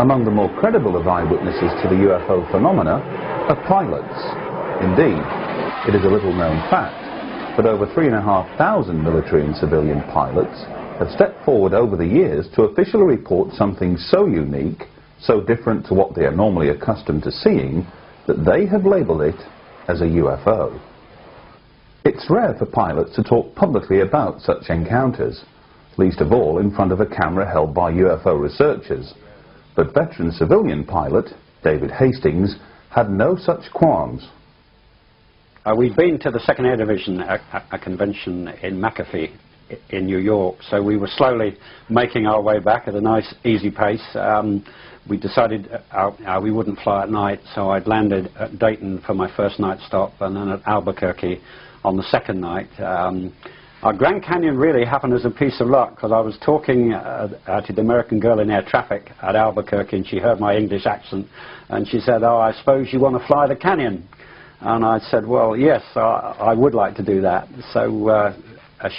Among the more credible of eyewitnesses to the UFO phenomena are pilots. Indeed, it is a little-known fact, but over 3,500 military and civilian pilots have stepped forward over the years to officially report something so unique, so different to what they are normally accustomed to seeing, that they have labelled it as a UFO. It's rare for pilots to talk publicly about such encounters, least of all in front of a camera held by UFO researchers. But veteran civilian pilot David Hastings had no such qualms. We'd been to the 2nd Air Division, a convention in McAfee in New York, so we were slowly making our way back at a nice easy pace. We decided we wouldn't fly at night, so I'd landed at Dayton for my first night stop, and then at Albuquerque on the second night. Our Grand Canyon really happened as a piece of luck, because I was talking to the American girl in air traffic at Albuquerque, and she heard my English accent, and she said, "Oh, I suppose you want to fly the canyon?" And I said, "Well, yes, I would like to do that." So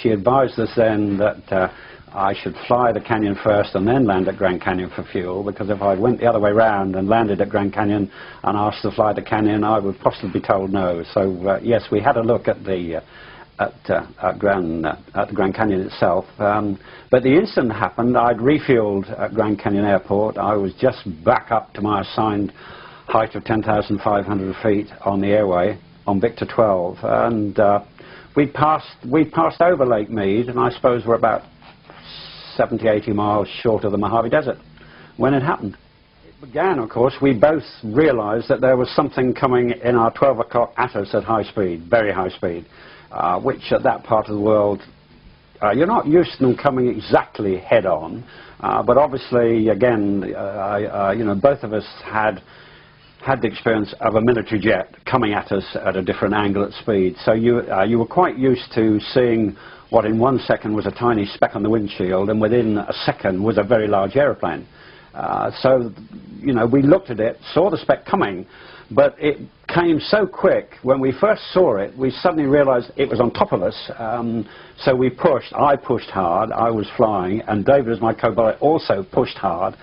she advised us then that I should fly the canyon first and then land at Grand Canyon for fuel, because if I went the other way round and landed at Grand Canyon and asked to fly the canyon, I would possibly be told no. So yes, we had a look at the Grand Canyon itself. But the incident happened. I'd refueled at Grand Canyon Airport. I was just back up to my assigned height of 10,500 feet on the airway on Victor 12, and we passed over Lake Mead, and I suppose we're about 70, 80 miles short of the Mojave Desert when it happened. It began, of course, we both realized that there was something coming in our 12 o'clock at us at high speed, very high speed, which at that part of the world, you're not used to them coming exactly head on, but obviously, again, you know, both of us had the experience of a military jet coming at us at a different angle at speed. So you were quite used to seeing what in 1 second was a tiny speck on the windshield, and within a second was a very large aeroplane. So, you know, we looked at it, saw the speck coming, but it came so quick. When we first saw it, we suddenly realized it was on top of us. So we pushed. I pushed hard. I was flying, and David, as my co-pilot, also pushed hard,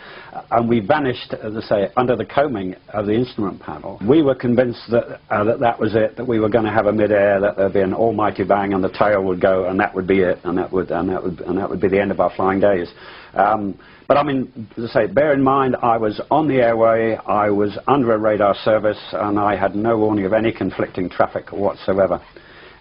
and we vanished, as I say, under the coaming of the instrument panel. We were convinced that that was it, that we were going to have a mid-air, that there'd be an almighty bang, and the tail would go, and that would be it, and that would be the end of our flying days. But I mean, as I say, bear in mind, I was on the airway, I was under a radar service, and I had no warning of any conflicting traffic whatsoever.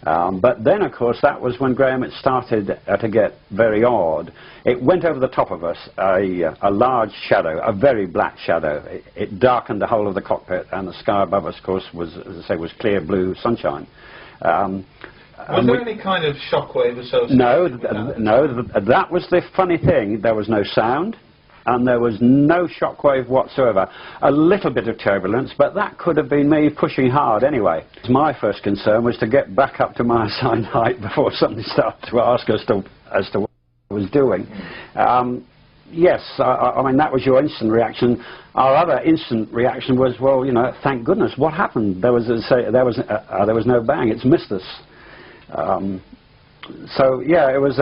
But then, of course, that was when, Graham, it started to get very odd. It went over the top of us, a large shadow, a very black shadow. It darkened the whole of the cockpit, and the sky above us, of course, was, as I say, was clear blue sunshine. Was there any kind of shockwave associated with that? No, that was the funny thing. There was no sound, and there was no shockwave whatsoever. A little bit of turbulence, but that could have been me pushing hard anyway. My first concern was to get back up to my assigned height before somebody started to ask us as to what I was doing. Yes, I mean, that was your instant reaction. Our other instant reaction was, well, you know, thank goodness, what happened? There was no bang. It's missed us. So yeah, it was.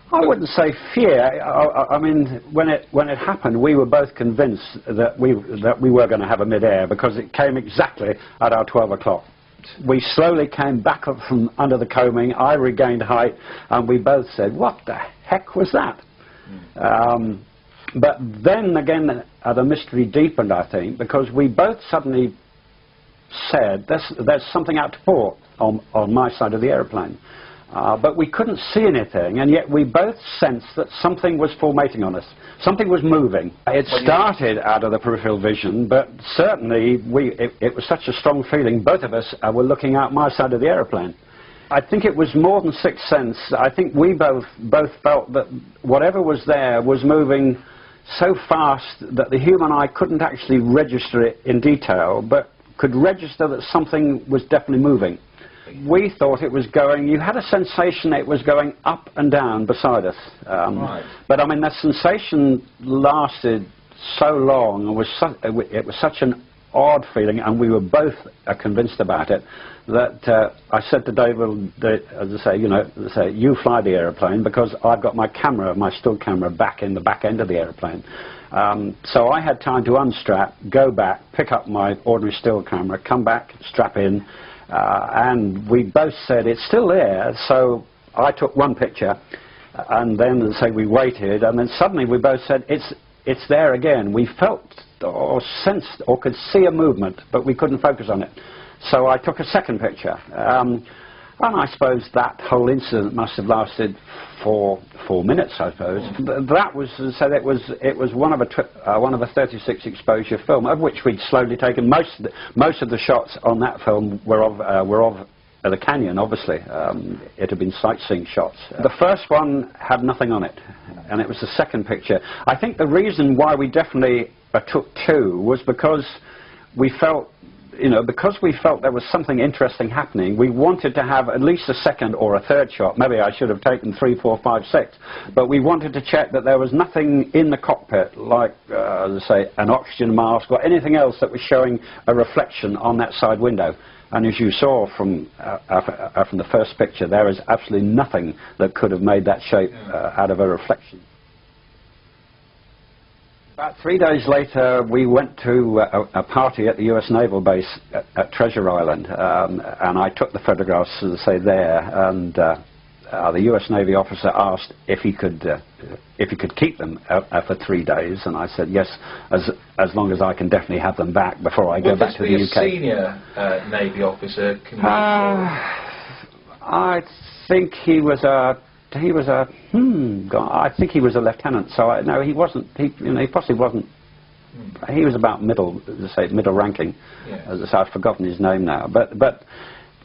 I wouldn't say fear. I mean, when it happened, we were both convinced that we were going to have a mid-air, because it came exactly at our 12 o'clock. We slowly came back up from under the coaming. I regained height, and we both said, "What the heck was that?" But then again, the mystery deepened, I think, because we both suddenly said, "There's something out to port on my side of the airplane." But we couldn't see anything, and yet we both sensed that something was formating on us. Something was moving. It started out of the peripheral vision, but certainly it was such a strong feeling. Both of us were looking out my side of the airplane. I think it was more than sixth sense. I think we both felt that whatever was there was moving so fast that the human eye couldn't actually register it in detail, but could register that something was definitely moving. We thought it was going, you had a sensation it was going up and down beside us. Right. But I mean, that sensation lasted so long, and it was such an odd feeling, and we were both convinced about it, that I said to David, as I say, you know, you fly the airplane, because I've got my camera, my still camera, back in the back end of the airplane. So I had time to unstrap, go back, pick up my ordinary still camera, come back, strap in, and we both said it's still there. So I took one picture, and then say we waited, and then suddenly we both said it's there again. We felt or sensed or could see a movement, but we couldn't focus on it. So I took a second picture. And I suppose that whole incident must have lasted for 4 minutes, I suppose. That was, so it was one of a 36 exposure film, of which we'd slowly taken. Most of the shots on that film were of the canyon, obviously. It had been sightseeing shots. The first one had nothing on it, and it was the second picture. I think the reason why we definitely took two was because we felt, because we felt there was something interesting happening, we wanted to have at least a second or a third shot. Maybe I should have taken 3, 4, 5, 6. But we wanted to check that there was nothing in the cockpit, like, say, an oxygen mask or anything else that was showing a reflection on that side window. And as you saw from the first picture, there is absolutely nothing that could have made that shape out of a reflection. About 3 days later, we went to a party at the US Naval Base at Treasure Island, and I took the photographs, as I say, there, and the US Navy officer asked if he could keep them for 3 days, and I said yes, as long as I can definitely have them back before I go back to the UK. Was this a senior Navy officer? I think he was a I think he was a lieutenant. So no, he wasn't. He possibly wasn't. He was about middle, as I say, middle ranking. Yeah. As I say, I've forgotten his name now. But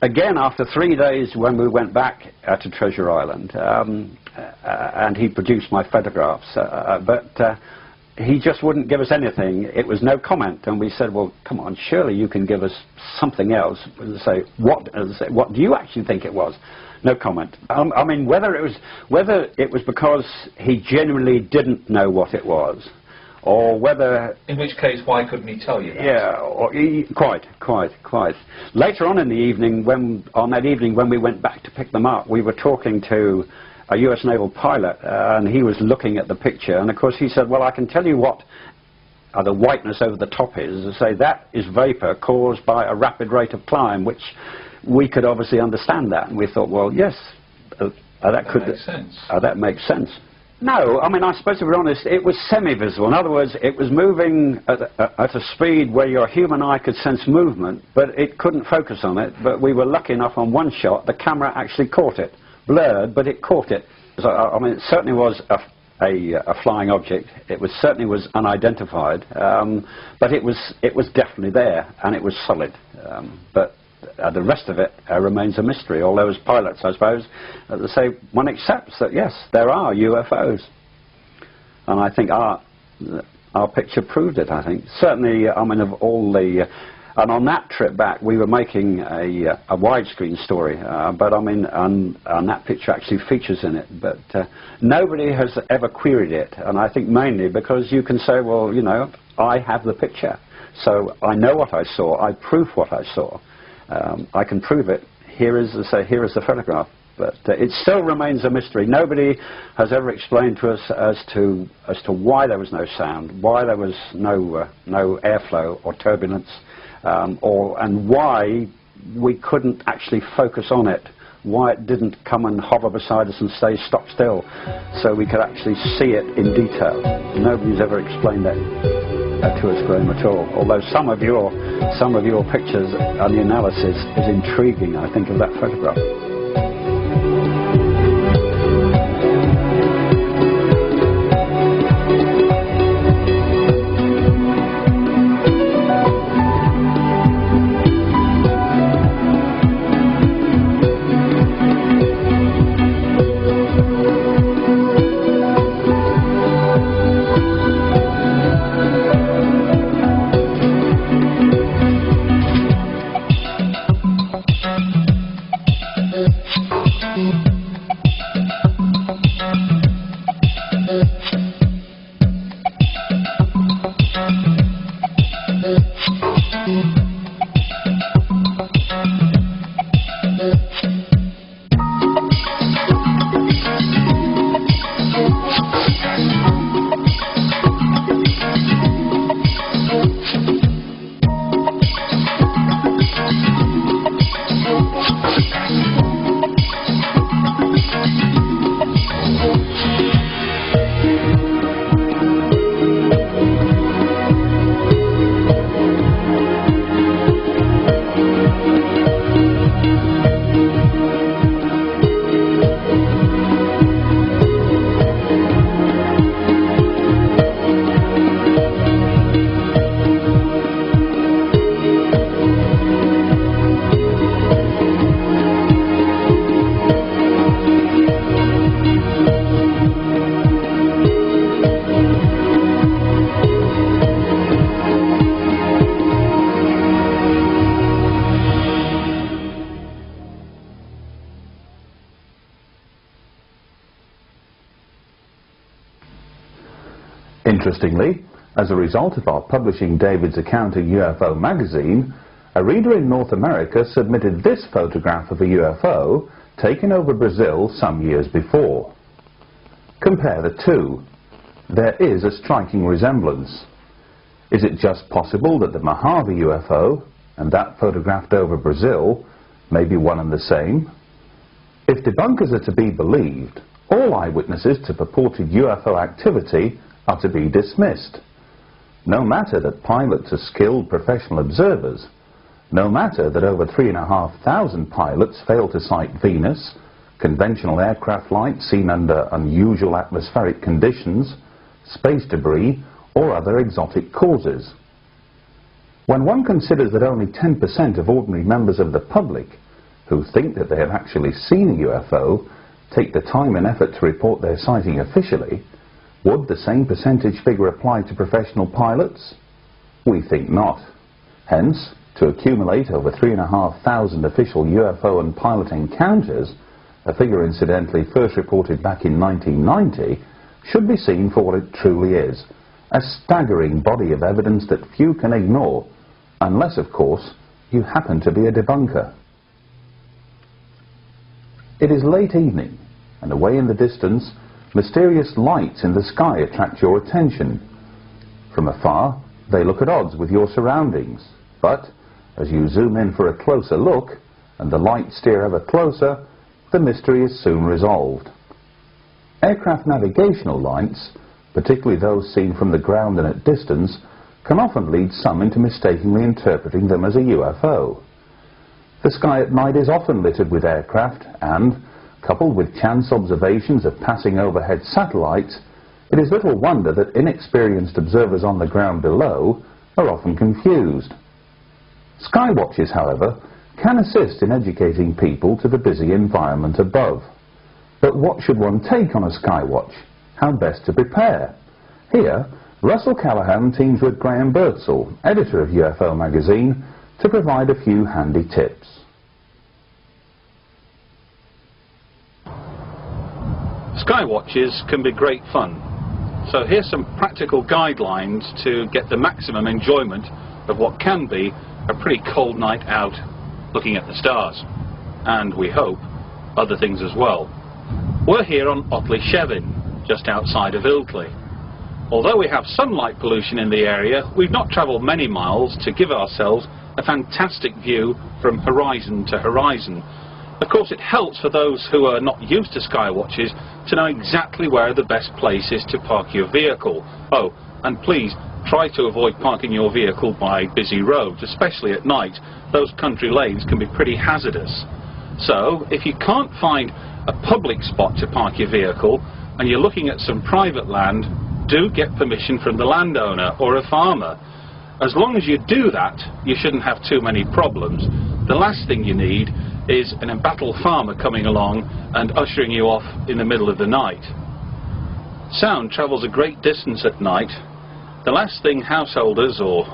again, after 3 days, when we went back to Treasure Island, and he produced my photographs, but he just wouldn't give us anything. It was no comment, and we said, well, come on, surely you can give us something else. As I say, what do you actually think it was? No comment. I mean, whether it was because he genuinely didn't know what it was, or whether... In which case, why couldn't he tell you that? Yeah, quite. Later on in the evening, on that evening when we went back to pick them up, we were talking to a US naval pilot, and he was looking at the picture, and of course he said, well, I can tell you what the whiteness over the top is. As I say, that is vapor caused by a rapid rate of climb, which... we could obviously understand that, and we thought, well, yes, that makes sense. No, I mean, I suppose to be honest, it was semi-visible. In other words, it was moving at a speed where your human eye could sense movement, but it couldn't focus on it. But we were lucky enough on one shot, the camera actually caught it. Blurred, but it caught it. So, I mean, it certainly was a flying object. It certainly was unidentified, but it was definitely there, and it was solid. But the rest of it remains a mystery. Although as pilots, I suppose, as I say, one accepts that yes, there are UFOs, and I think our picture proved it. I think certainly, I mean, of all the, and on that trip back, we were making a widescreen story, but I mean, and that picture actually features in it, but nobody has ever queried it, and I think mainly because you can say, well, I have the picture, so I know what I saw, I prove what I saw. I can prove it. Here is the photograph. But it still remains a mystery. Nobody has ever explained to us as to why there was no sound, why there was no airflow or turbulence, and why we couldn't actually focus on it, why it didn't come and hover beside us and stay stock still, so we could actually see it in detail. Nobody's ever explained that to us, Graham, at all. Although some of your pictures and the analysis is intriguing, I think, of that photograph. Interestingly, as a result of our publishing David's account in UFO magazine, a reader in North America submitted this photograph of a UFO taken over Brazil some years before. Compare the two. There is a striking resemblance. Is it just possible that the Mojave UFO and that photographed over Brazil may be one and the same? If debunkers are to be believed, all eyewitnesses to purported UFO activity are to be dismissed. No matter that pilots are skilled professional observers, no matter that over 3,500 pilots fail to sight Venus, conventional aircraft flight seen under unusual atmospheric conditions, space debris, or other exotic causes. When one considers that only 10% of ordinary members of the public who think that they have actually seen a UFO take the time and effort to report their sighting officially, would the same percentage figure apply to professional pilots? We think not. Hence, to accumulate over 3,500 official UFO and pilot encounters, a figure incidentally first reported back in 1990, should be seen for what it truly is, a staggering body of evidence that few can ignore, unless, of course, you happen to be a debunker. It is late evening, and away in the distance, mysterious lights in the sky attract your attention. From afar, they look at odds with your surroundings, but as you zoom in for a closer look, and the lights steer ever closer, the mystery is soon resolved. Aircraft navigational lights, particularly those seen from the ground and at distance, can often lead some into mistakenly interpreting them as a UFO. The sky at night is often littered with aircraft and, coupled with chance observations of passing overhead satellites, it is little wonder that inexperienced observers on the ground below are often confused. Skywatches, however, can assist in educating people to the busy environment above. But what should one take on a skywatch? How best to prepare? Here, Russell Callahan teams with Graham Birdsall, editor of UFO magazine, to provide a few handy tips. Skywatches can be great fun. So here's some practical guidelines to get the maximum enjoyment of what can be a pretty cold night out looking at the stars. And we hope other things as well. We're here on Otley Shevin, just outside of Ilkley. Although we have some light pollution in the area, we've not travelled many miles to give ourselves a fantastic view from horizon to horizon. Of course, it helps for those who are not used to skywatches to know exactly where the best place is to park your vehicle. Oh, and please try to avoid parking your vehicle by busy roads, especially at night. Those country lanes can be pretty hazardous. So, if you can't find a public spot to park your vehicle and you're looking at some private land, do get permission from the landowner or a farmer. As long as you do that, you shouldn't have too many problems. The last thing you need is an embattled farmer coming along and ushering you off in the middle of the night. Sound travels a great distance at night. The last thing householders or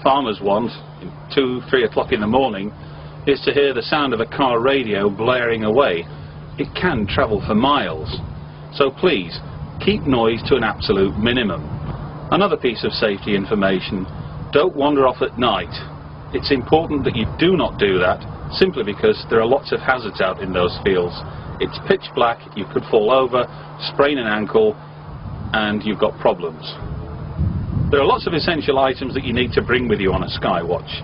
farmers want, 2-3 o'clock in the morning, is to hear the sound of a car radio blaring away. It can travel for miles. So please, keep noise to an absolute minimum. Another piece of safety information: don't wander off at night. It's important that you do not do that, simply because there are lots of hazards out in those fields. It's pitch black, you could fall over, sprain an ankle, and you've got problems. There are lots of essential items that you need to bring with you on a skywatch.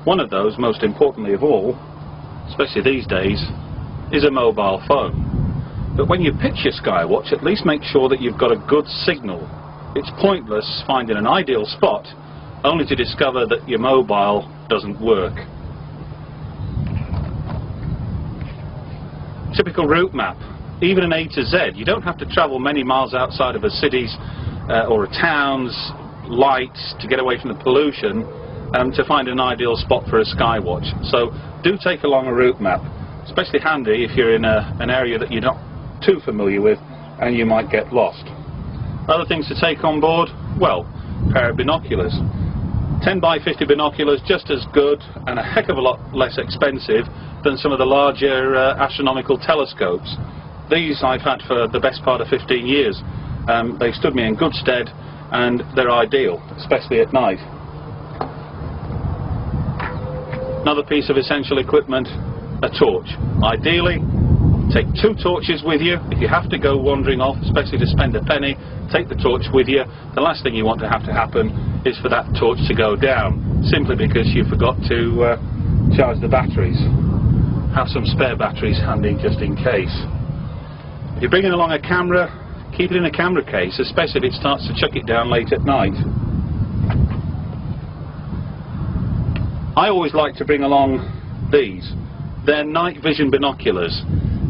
One of those, most importantly of all, especially these days, is a mobile phone. But when you pitch your skywatch, at least make sure that you've got a good signal. It's pointless finding an ideal spot only to discover that your mobile doesn't work. Typical route map, even an A to Z. You don't have to travel many miles outside of a city's or a town's lights to get away from the pollution to find an ideal spot for a skywatch. So do take along a route map, especially handy if you're in an area that you're not too familiar with and you might get lost. Other things to take on board? Well, a pair of binoculars. 10 by 50 binoculars, just as good and a heck of a lot less expensive than some of the larger astronomical telescopes. These I've had for the best part of 15 years. They stood me in good stead, and they're ideal, especially at night. Another piece of essential equipment, a torch. Ideally, take 2 torches with you. If you have to go wandering off, especially to spend a penny, take the torch with you. The last thing you want to have to happen is for that torch to go down, simply because you forgot to charge the batteries. Have some spare batteries handy just in case. If you're bringing along a camera, keep it in a camera case, especially if it starts to chuck it down late at night. I always like to bring along these. They're night vision binoculars.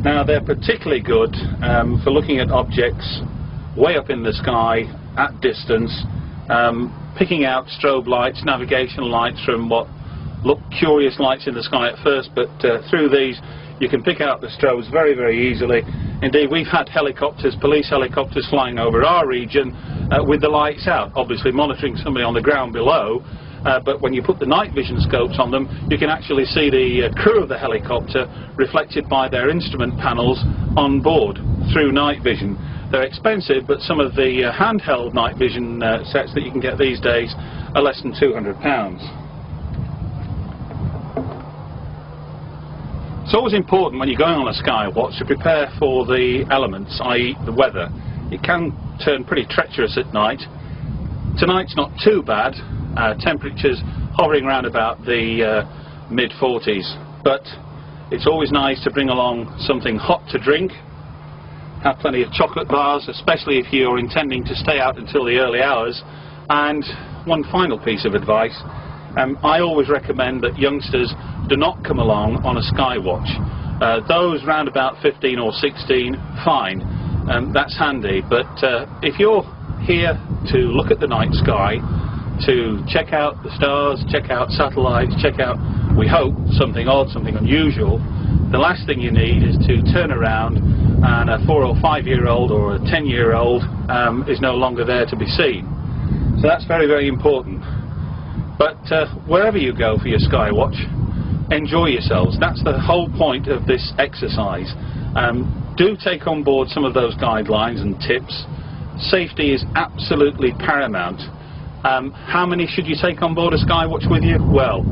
Now they're particularly good for looking at objects way up in the sky, at distance, picking out strobe lights, navigational lights from what look curious lights in the sky at first, but through these you can pick out the strobes very, very easily. Indeed, we've had helicopters, police helicopters, flying over our region with the lights out, obviously monitoring somebody on the ground below. But when you put the night vision scopes on them, you can actually see the crew of the helicopter reflected by their instrument panels on board through night vision. They're expensive, but some of the handheld night vision sets that you can get these days are less than £200. It's always important when you're going on a sky watch to prepare for the elements, i.e. the weather. It can turn pretty treacherous at night. Tonight's not too bad. Temperatures hovering around about the mid-40s, but it's always nice to bring along something hot to drink. Have plenty of chocolate bars, especially if you're intending to stay out until the early hours. And one final piece of advice, I always recommend that youngsters do not come along on a sky watch. Those round about 15 or 16, fine, that's handy, but if you're here to look at the night sky, to check out the stars, check out satellites, check out, we hope, something odd, something unusual, the last thing you need is to turn around and a 4 or 5-year-old or a 10-year-old is no longer there to be seen. So that's very, very important. But wherever you go for your sky watch, enjoy yourselves. That's the whole point of this exercise. Do take on board some of those guidelines and tips. Safety is absolutely paramount. How many should you take on board a sky watch with you? Well,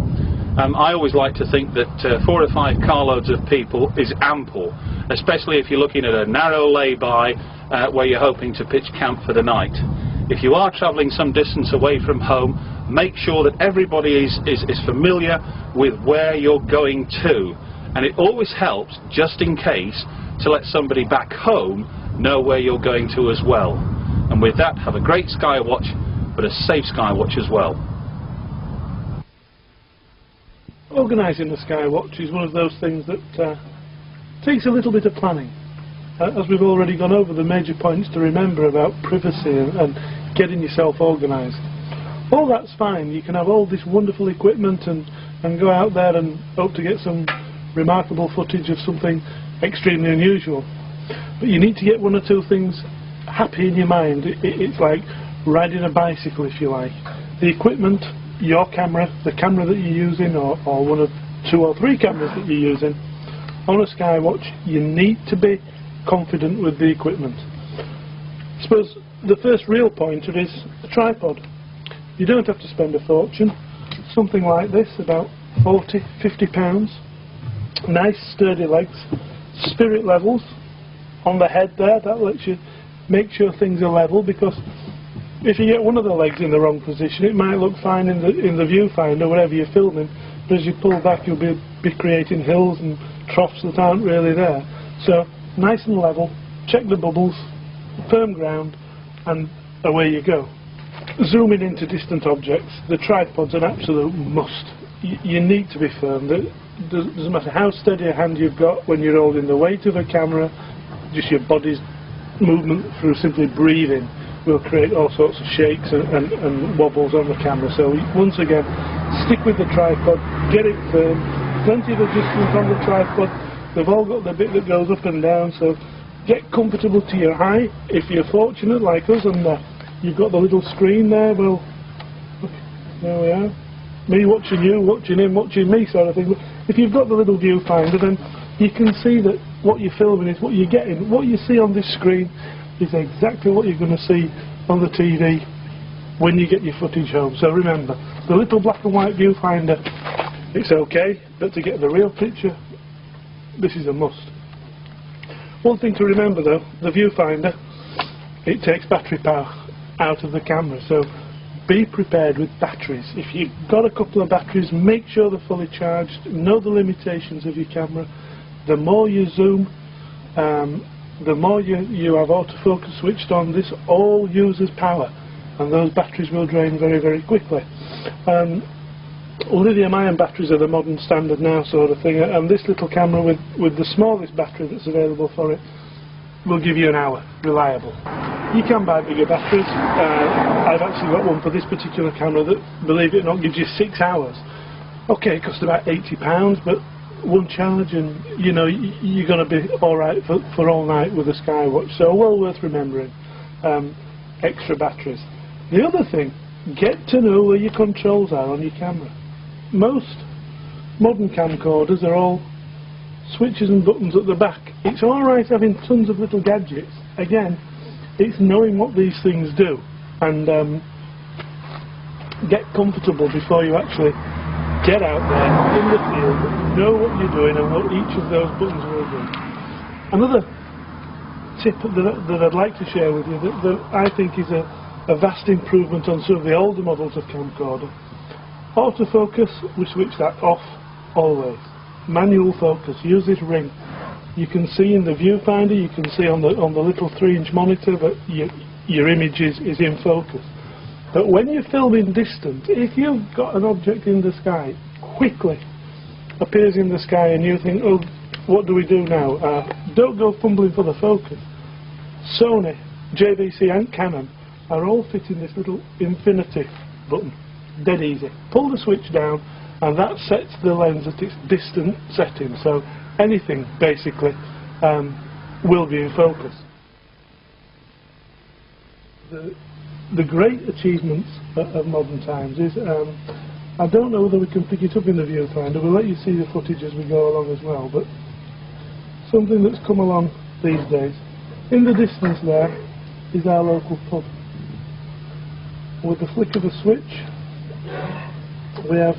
I always like to think that 4 or 5 carloads of people is ample, especially if you're looking at a narrow lay-by where you're hoping to pitch camp for the night. If you are travelling some distance away from home, make sure that everybody is familiar with where you're going to. And it always helps, just in case, to let somebody back home know where you're going to as well. And with that, have a great sky watch, but a safe sky watch as well. Organising the sky watch is one of those things that takes a little bit of planning. As we've already gone over the major points to remember about privacy and getting yourself organised. All that's fine. You can have all this wonderful equipment and go out there and hope to get some remarkable footage of something extremely unusual. But you need to get 1 or 2 things happy in your mind. It's like riding a bicycle, if you like. The equipment, your camera, the camera that you're using, or 1 or 2 or 3 cameras that you're using. On a sky watch, you need to be confident with the equipment. I suppose the first real pointer is a tripod. You don't have to spend a fortune. Something like this, about 40, 50 pounds. Nice sturdy legs, spirit levels on the head there. That lets you make sure things are level, because if you get one of the legs in the wrong position, it might look fine in the viewfinder wherever you're filming, but as you pull back you'll be creating hills and troughs that aren't really there. So nice and level, check the bubbles, firm ground, and away you go. Zooming into distant objects, the tripod's an absolute must. You need to be firm. Doesn't matter how steady a hand you've got when you're holding the weight of a camera, just your body's movement through simply breathing will create all sorts of shakes and wobbles on the camera. So once again, stick with the tripod, get it firm, plenty of adjustments on the tripod. They've all got the bit that goes up and down, so get comfortable to your eye. If you're fortunate like us and you've got the little screen there, well, look, there we are. Me watching you, watching him, watching me sort of thing. If you've got the little viewfinder, then you can see that what you're filming is what you're getting. What you see on this screen is exactly what you're going to see on the TV when you get your footage home. So remember, the little black and white viewfinder, it's okay, but to get the real picture, this is a must. One thing to remember though, the viewfinder, it takes battery power out of the camera, so be prepared with batteries. If you've got a couple of batteries, make sure they're fully charged, know the limitations of your camera. The more you zoom, the more you have autofocus switched on, this all uses power, and those batteries will drain very, very quickly. Lithium-ion batteries are the modern standard now, sort of thing, and this little camera with the smallest battery that's available for it will give you an hour, reliable. You can buy bigger batteries. I've actually got one for this particular camera that, believe it or not, gives you 6 hours. Okay, it costs about £80, but one charge and you know you're going to be alright for all night with a Skywatch, so well worth remembering. Extra batteries. The other thing, get to know where your controls are on your camera. Most modern camcorders are all switches and buttons at the back. It's alright having tons of little gadgets. Again, it's knowing what these things do, and get comfortable before you actually get out there in the field, know what you're doing and what each of those buttons will do. Another tip that I'd like to share with you that I think is a vast improvement on some of the older models of camcorder. Autofocus, we switch that off always. Manual focus, use this ring. You can see in the viewfinder, you can see on the little 3-inch monitor that your image is in focus. But when you're filming distant, if you've got an object in the sky, quickly appears in the sky and you think, oh, what do we do now? Don't go fumbling for the focus. Sony, JVC and Canon are all fitting this little infinity button. Dead easy. Pull the switch down and that sets the lens at its distant setting, so anything basically will be in focus. The great achievements of modern times is, I don't know whether we can pick it up in the viewfinder, we'll let you see the footage as we go along as well, but something that's come along these days. In the distance there is our local pub. With the flick of a switch, we have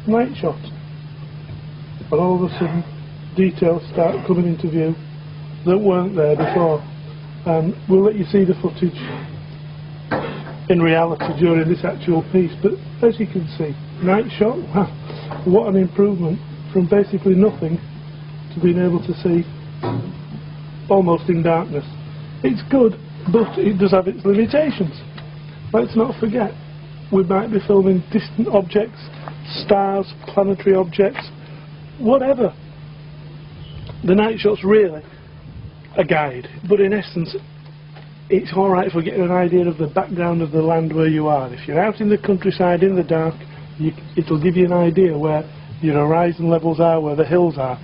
night shot, and all of a sudden details start coming into view that weren't there before. We'll let you see the footage in reality during this actual piece, but as you can see, night shot, wow, what an improvement from basically nothing to being able to see almost in darkness. It's good, but it does have its limitations. Let's not forget, we might be filming distant objects, stars, planetary objects, whatever. The night shot's really a guide, but in essence it's alright for getting an idea of the background of the land where you are. If you're out in the countryside in the dark, it'll give you an idea where your horizon levels are, where the hills are.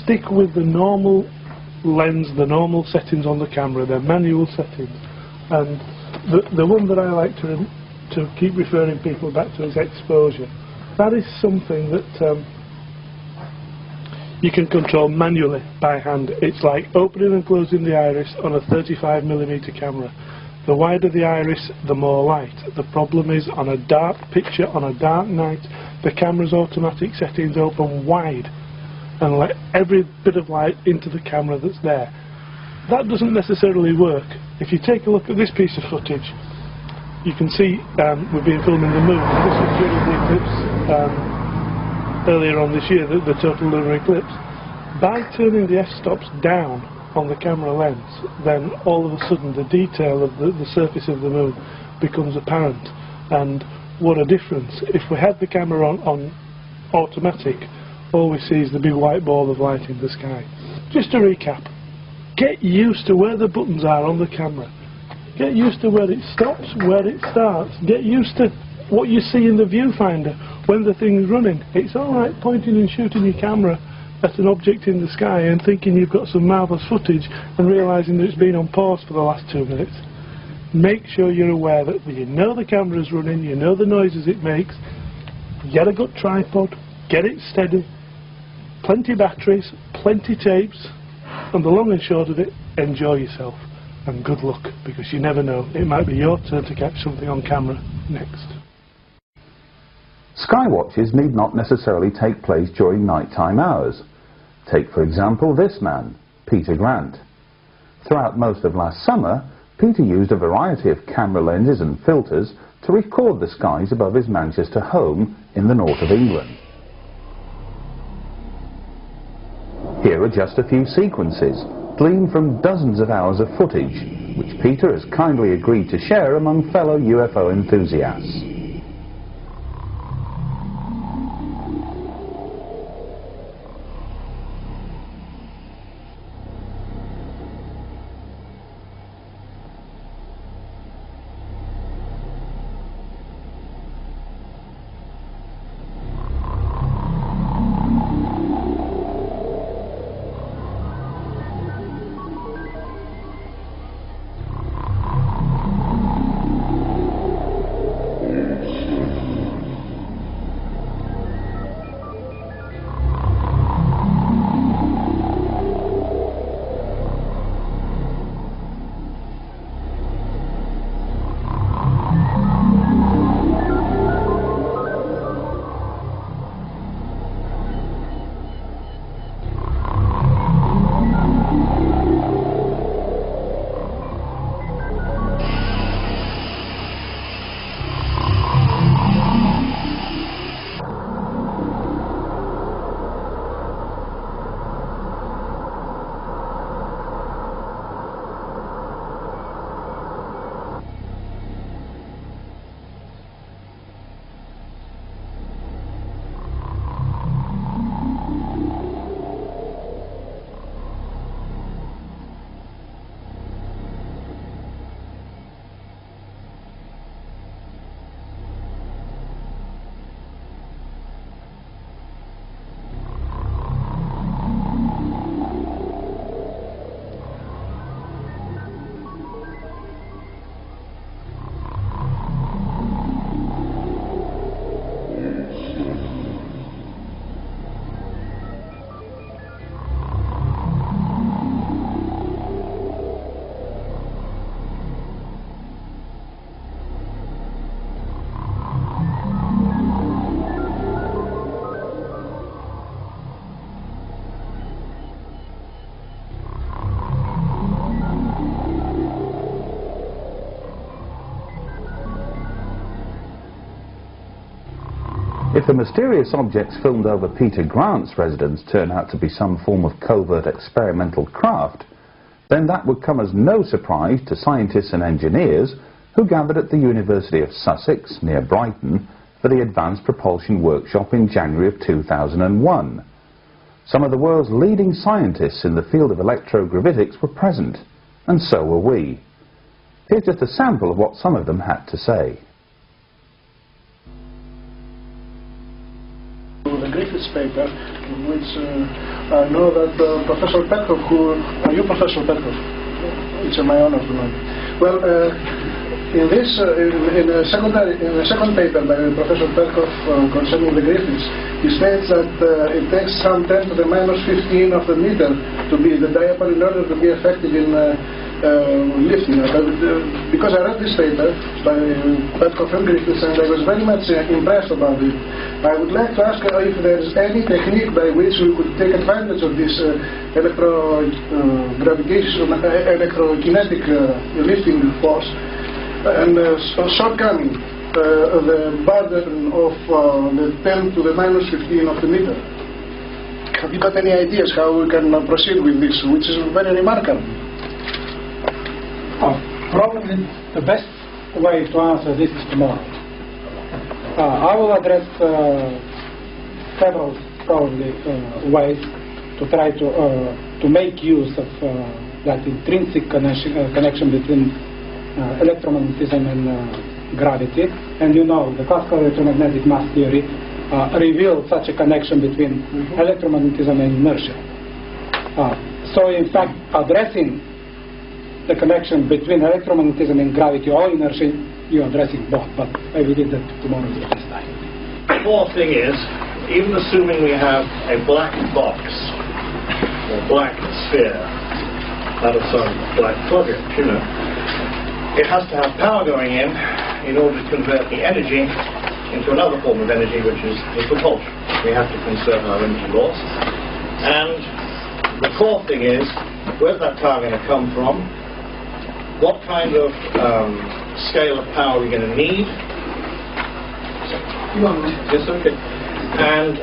Stick with the normal lens, the normal settings on the camera, their manual settings. And the one that I like to keep referring people back to is exposure. That is something that you can control manually by hand. It's like opening and closing the iris on a 35mm camera. The wider the iris, the more light. The problem is, on a dark picture, on a dark night, the camera's automatic settings open wide and let every bit of light into the camera that's there. That doesn't necessarily work. If you take a look at this piece of footage, you can see we've been filming the moon. This was during the eclipse earlier on this year, the total lunar eclipse. By turning the f-stops down on the camera lens, then all of a sudden the detail of the surface of the moon becomes apparent. And what a difference. If we had the camera on automatic, all we see is the big white ball of light in the sky. Just to recap, get used to where the buttons are on the camera. Get used to where it stops, where it starts. Get used to what you see in the viewfinder when the thing's running. It's alright pointing and shooting your camera at an object in the sky and thinking you've got some marvellous footage and realising that it's been on pause for the last 2 minutes. Make sure you're aware that you know the camera's running, you know the noises it makes. Get a good tripod, get it steady, plenty batteries, plenty tapes, and the long and short of it, enjoy yourself. and good luck, because you never know, it might be your turn to catch something on camera next. Skywatches need not necessarily take place during nighttime hours. Take, for example, this man, Peter Grant. Throughout most of last summer, Peter used a variety of camera lenses and filters to record the skies above his Manchester home in the north of England. Here are just a few sequences, gleaned from dozens of hours of footage, which Peter has kindly agreed to share among fellow UFO enthusiasts. If the mysterious objects filmed over Peter Grant's residence turn out to be some form of covert experimental craft, then that would come as no surprise to scientists and engineers who gathered at the University of Sussex, near Brighton, for the Advanced Propulsion Workshop in January of 2001. Some of the world's leading scientists in the field of electrogravitics were present, and so were we. Here's just a sample of what some of them had to say. The Griffiths paper, which I know that Professor Petkov, are you Professor Petkov? It's my honor to know. Well, in the second paper by Professor Petkov concerning the Griffiths, he states that it takes some 10 to the minus 15 of the meter to be the dipole in order to be effective in lifting. Because I read this paper by Petkov and Griffiths, and I was very much impressed about it. I would like to ask if there is any technique by which we could take advantage of this electrokinetic lifting force and shortcoming the burden of the 10 to the minus 15 of the meter. Have you got any ideas how we can proceed with this, which is very remarkable? Probably the best way to answer this is tomorrow. I will address several probably ways to try to make use of that intrinsic connection between electromagnetism and gravity. And you know, the classical electromagnetic mass theory revealed such a connection between electromagnetism and inertia. So in fact, addressing the connection between electromagnetism and gravity or inertia, you're addressing both, but I will leave that tomorrow at this time. The fourth thing is, even assuming we have a black box or black sphere, out of some black project, you know. It has to have power going in order to convert the energy into another form of energy, which is the propulsion. We have to conserve our energy loss. And the core thing is, where's that power going to come from? What kind of scale of power are we going to need? Yes, okay. And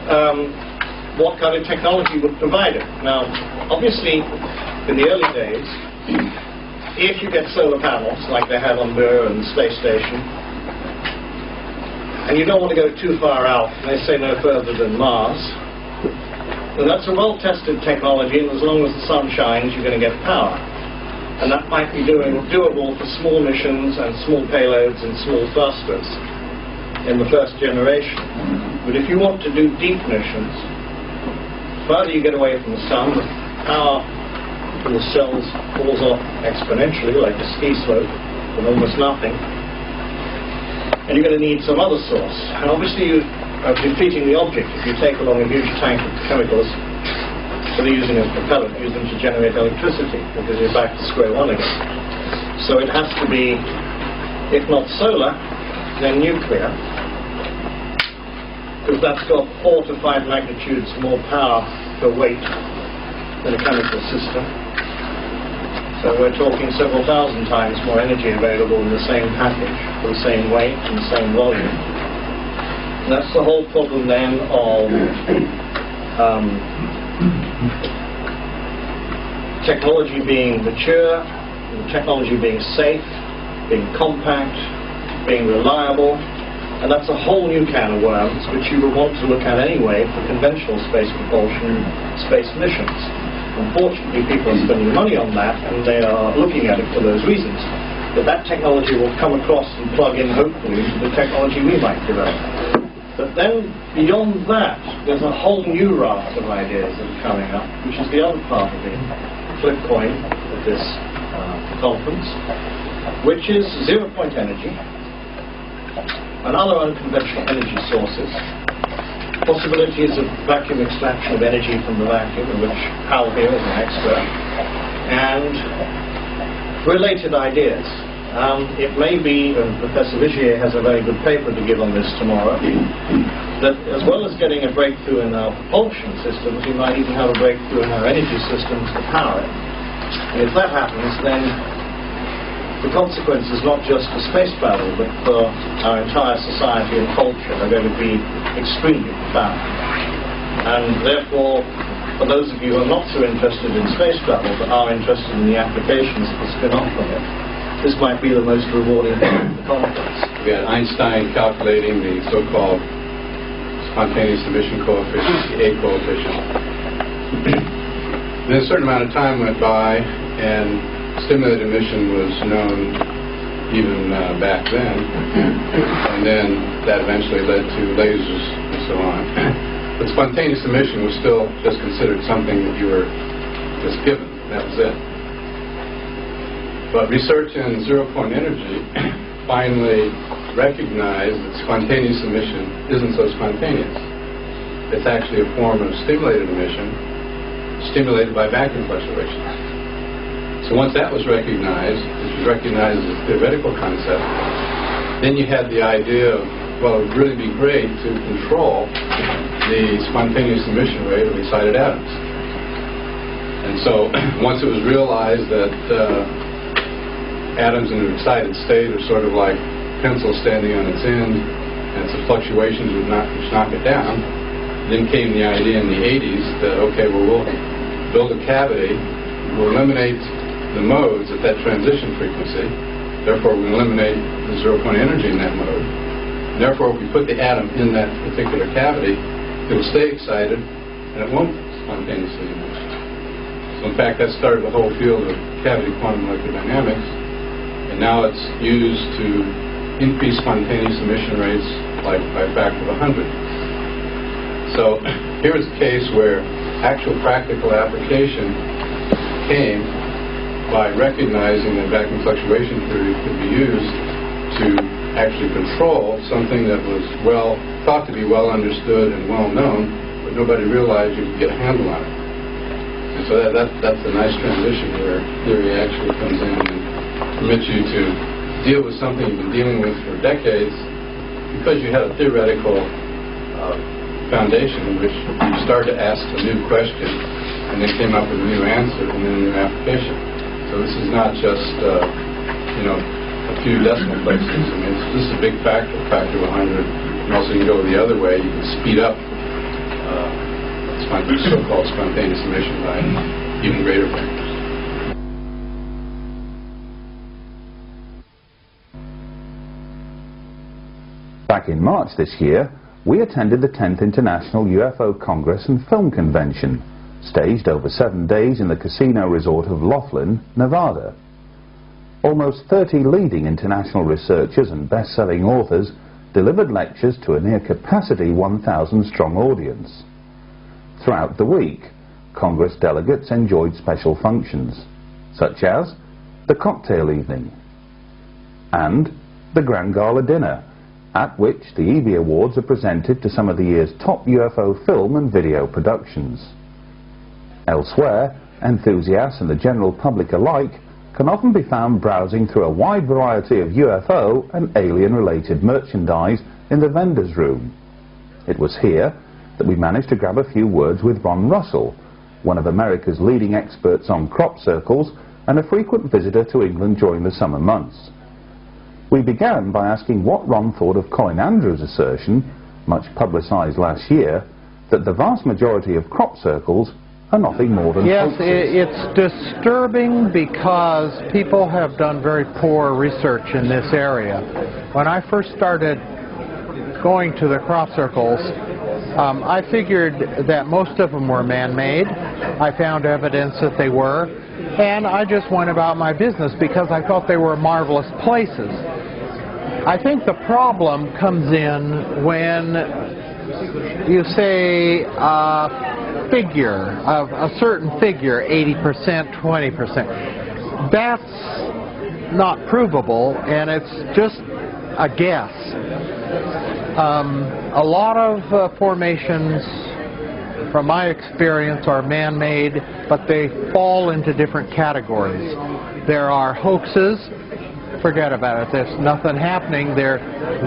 what kind of technology would provide it? Now, obviously, in the early days, if you get solar panels, like they have on Mir and the space station, and you don't want to go too far out, and they say no further than Mars, then that's a well-tested technology, and as long as the sun shines, you're going to get power. And that might be doable for small missions and small payloads and small thrusters in the first generation. But if you want to do deep missions, the farther you get away from the sun, the power from the cells falls off exponentially, like a ski slope, with almost nothing. And you're going to need some other source. And obviously you are defeating the object if you take along a huge tank of chemicals that are using as propellant, use them to generate electricity, because you're back to square one again. So it has to be, if not solar, then nuclear, because that's got 4 to 5 magnitudes more power per weight than a chemical system. So we're talking several thousand times more energy available in the same package, for the same weight and the same volume. And that's the whole problem then of technology being mature, technology being safe, being compact, being reliable. And that's a whole new can of worms, which you would want to look at anyway for conventional space propulsion, space missions. Unfortunately, people are spending money on that, and they are looking at it for those reasons. But that technology will come across and plug in, hopefully, to the technology we might develop. But then, beyond that, there's a whole new raft of ideas that are coming up, which is the other part of the flip coin of this conference, which is zero-point energy and other unconventional energy sources, possibilities of vacuum extraction of energy from the vacuum, in which Hal here is an expert, and related ideas. It may be, and Professor Vigier has a very good paper to give on this tomorrow, that as well as getting a breakthrough in our propulsion systems, we might even have a breakthrough in our energy systems to power it. And if that happens, then the consequences, not just for space travel, but for our entire society and culture, are going to be extremely profound. And therefore, for those of you who are not so interested in space travel, but are interested in the applications that spin off from it, this might be the most rewarding part of the conference. We had Einstein calculating the so-called spontaneous emission coefficient, the A coefficient. Then a certain amount of time went by, and stimulated emission was known even back then, and then that eventually led to lasers and so on. But spontaneous emission was still just considered something that you were just given. That was it. But research in zero-point energy finally recognized that spontaneous emission isn't so spontaneous. It's actually a form of stimulated emission, stimulated by vacuum fluctuations. So once that was recognized, which was recognized as a theoretical concept, then you had the idea of, well, it would really be great to control the spontaneous emission rate of excited atoms. And so once it was realized that atoms in an excited state are sort of like pencil standing on its end, and its fluctuations would which knock it down, then came the idea in the 80s that, okay, well, we'll build a cavity, we'll eliminate the modes at that transition frequency, therefore we eliminate the zero-point energy in that mode. And therefore, if we put the atom in that particular cavity, it will stay excited, and it won't spontaneously emit. So in fact, that started the whole field of cavity quantum electrodynamics, and now it's used to increase spontaneous emission rates like by a factor of 100. So here's a case where actual practical application came by recognizing that vacuum fluctuation theory could be used to actually control something that was thought to be well understood and well known, but nobody realized you could get a handle on it. So And so that's a nice transition where theory actually comes in and permits you to deal with something you've been dealing with for decades because you had a theoretical foundation in which you started to ask a new question and then came up with a new answer and then a new application. So this is not just, a few decimal places. I mean, this is a big factor of 100. And also you can go the other way. You can speed up so-called spontaneous emission by even greater factors. Back in March this year, we attended the 10th International UFO Congress and Film Convention, staged over 7 days in the casino resort of Laughlin, Nevada. Almost 30 leading international researchers and best-selling authors delivered lectures to a near-capacity 1,000-strong audience. Throughout the week, Congress delegates enjoyed special functions, such as the cocktail evening and the Grand Gala dinner, at which the EB Awards are presented to some of the year's top UFO film and video productions. Elsewhere, enthusiasts and the general public alike can often be found browsing through a wide variety of UFO and alien-related merchandise in the vendor's room. It was here that we managed to grab a few words with Ron Russell, one of America's leading experts on crop circles and a frequent visitor to England during the summer months. We began by asking what Ron thought of Colin Andrews' assertion, much publicised last year, that the vast majority of crop circles are nothing more than hoaxes. It's disturbing because people have done very poor research in this area. When I first started going to the crop circles, I figured that most of them were man-made. I found evidence that they were, and I just went about my business because I thought they were marvelous places. I think the problem comes in when you say a figure, of a certain figure, 80%, 20%. That's not provable, and it's just a guess. A lot of formations, from my experience, are man-made, but they fall into different categories. There are hoaxes. Forget about it. There's nothing happening. They're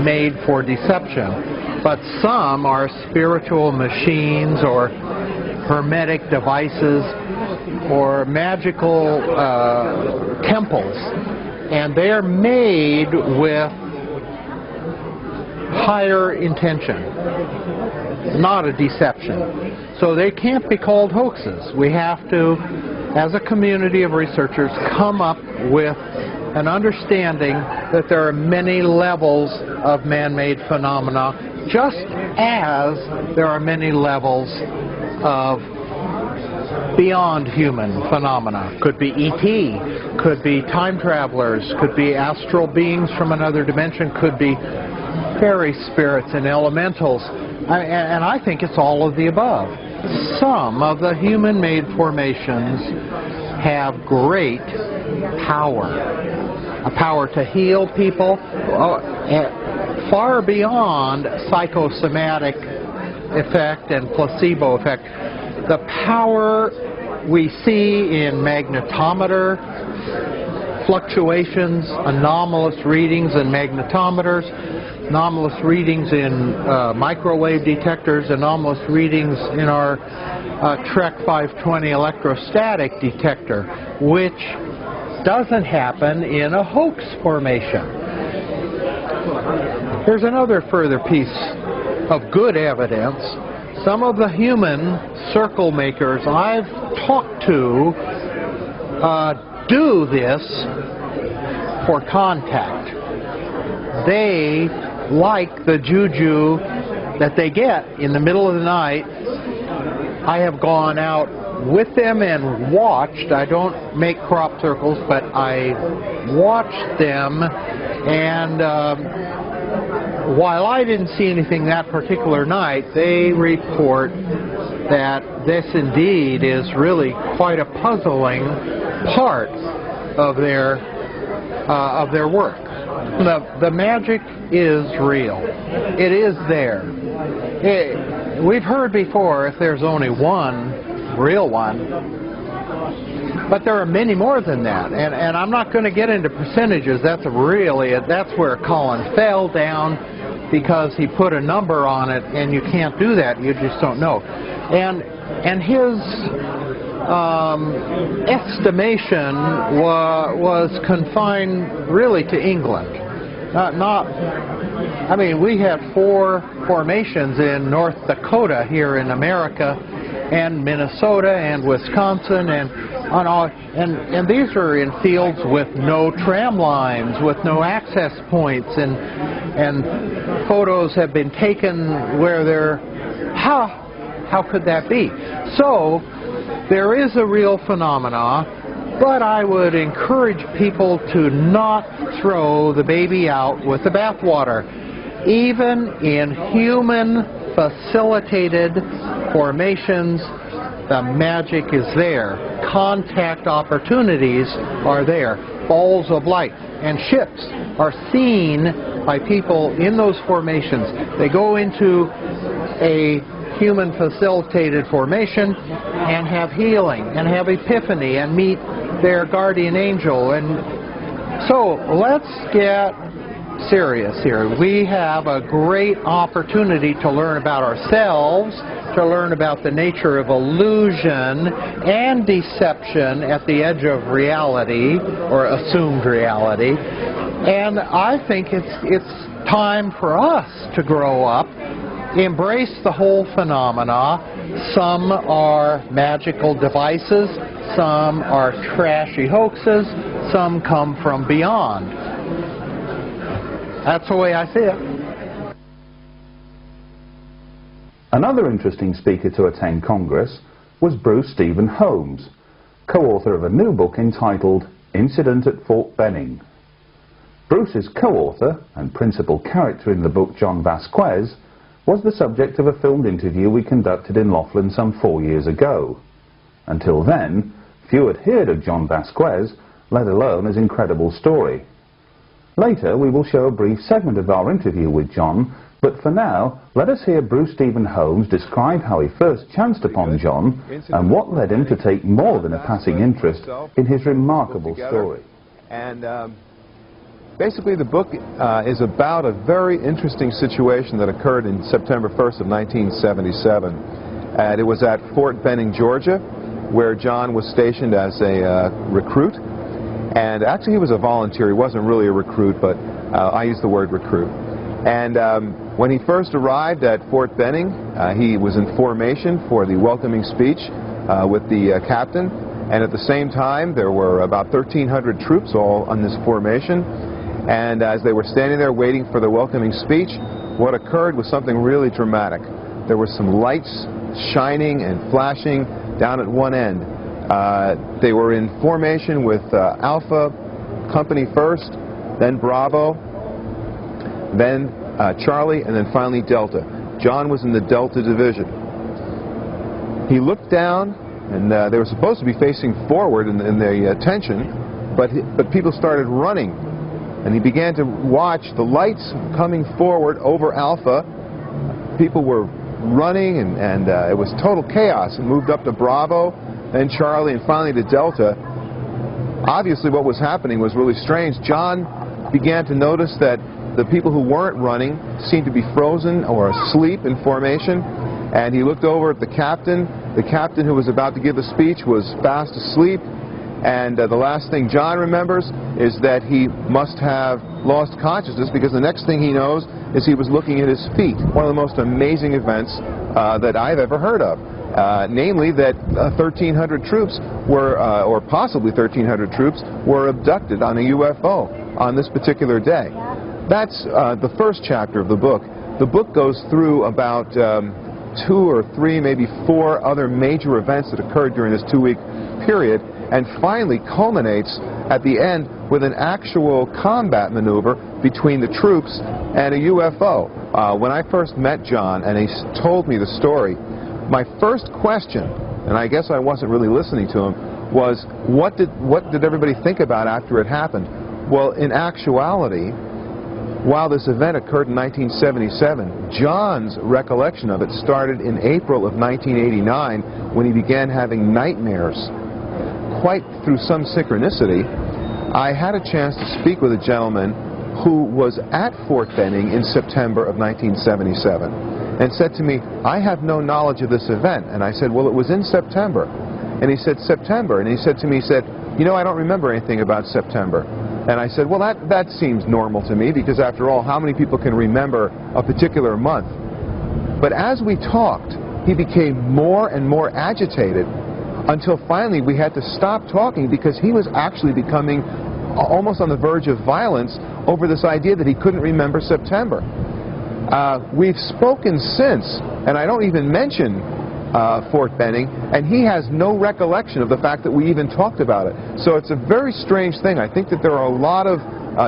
made for deception. But some are spiritual machines or hermetic devices or magical temples. And they're made with higher intention, not a deception. So they can't be called hoaxes. We have to, as a community of researchers, come up with an understanding that there are many levels of man-made phenomena, just as there are many levels of beyond human phenomena. Could be ET, could be time travelers, could be astral beings from another dimension, could be fairy spirits and elementals, and I think it's all of the above. Some of the human-made formations have great power. A power to heal people, far beyond psychosomatic effect and placebo effect. The power we see in magnetometer fluctuations, anomalous readings in magnetometers, anomalous readings in microwave detectors, anomalous readings in our Trek 520 electrostatic detector, which doesn't happen in a hoax formation. Here's another further piece of good evidence. Some of the human circle makers I've talked to do this for contact. They like the juju that they get in the middle of the night. I have gone out with them and watched. I don't make crop circles, but I watched them, and while I didn't see anything that particular night, they report that this indeed is really quite a puzzling part of their work. The magic is real. It is there. We've heard before, if there's only one real one, But there are many more than that, and I'm not going to get into percentages. That's where Colin fell down, because he put a number on it, and you can't do that. You just don't know. And his estimation was confined really to England. I mean, we had 4 formations in North Dakota here in America, and Minnesota and Wisconsin, and these are in fields with no tram lines, with no access points, and photos have been taken where they're, how could that be? So there is a real phenomena, but I would encourage people to not throw the baby out with the bathwater. Even in human facilitated formations, the magic is there. Contact opportunities are there. Balls of light. And ships are seen by people in those formations. They go into a human facilitated formation and have healing and have epiphany and meet their guardian angel. And so let's get serious here. We have a great opportunity to learn about ourselves, to learn about the nature of illusion and deception at the edge of reality, or assumed reality. And I think it's time for us to grow up, embrace the whole phenomena. Some are magical devices, some are trashy hoaxes, some come from beyond. That's the way I see it. Another interesting speaker to attend Congress was Bruce Stephen Holmes, co-author of a new book entitled Incident at Fort Benning. Bruce's co-author and principal character in the book, John Vasquez, was the subject of a filmed interview we conducted in Laughlin some 4 years ago. Until then, few had heard of John Vasquez, let alone his incredible story. Later, we will show a brief segment of our interview with John, but for now, let us hear Bruce Stephen Holmes describe how he first chanced upon John and what led him to take more than a passing interest in his remarkable story. And basically, the book is about a very interesting situation that occurred in September 1st of 1977. And it was at Fort Benning, Georgia, where John was stationed as a recruit. And actually, he was a volunteer. He wasn't really a recruit, but I use the word recruit. And when he first arrived at Fort Benning, he was in formation for the welcoming speech with the captain. And at the same time, there were about 1,300 troops all on this formation. And as they were standing there waiting for the welcoming speech, what occurred was something really dramatic. There were some lights shining and flashing down at one end. They were in formation with Alpha Company first, then Bravo, then Charlie, and then finally Delta. John was in the Delta Division. He looked down, and they were supposed to be facing forward in the attention, but people started running. And he began to watch the lights coming forward over Alpha. People were running, and it was total chaos. It moved up to Bravo, then Charlie, and finally to Delta. Obviously what was happening was really strange. John began to notice that the people who weren't running seemed to be frozen or asleep in formation, and he looked over at the captain. The captain who was about to give the speech was fast asleep, and the last thing John remembers is that he must have lost consciousness, because the next thing he knows is he was looking at his feet. One of the most amazing events that I've ever heard of. Namely that 1,300 troops were, or possibly 1,300 troops, were abducted on a UFO on this particular day. That's the first chapter of the book. The book goes through about 2 or 3, maybe 4 other major events that occurred during this 2-week period, and finally culminates at the end with an actual combat maneuver between the troops and a UFO. When I first met John and he told me the story, my first question, and I guess I wasn't really listening to him, was what did everybody think about after it happened? Well, in actuality, while this event occurred in 1977, John's recollection of it started in April of 1989 when he began having nightmares, quite through some synchronicity, I had a chance to speak with a gentleman who was at Fort Benning in September of 1977 and said to me, I have no knowledge of this event. And I said, well, it was in September. And he said, September. And he said to me, he said, you know, I don't remember anything about September. And I said, well, that seems normal to me, because after all, how many people can remember a particular month? But as we talked, he became more and more agitated until finally we had to stop talking, because he was actually becoming almost on the verge of violence over this idea that he couldn't remember September. We've spoken since, and I don't even mention Fort Benning, and he has no recollection of the fact that we even talked about it. So it's a very strange thing. I think that there are a lot of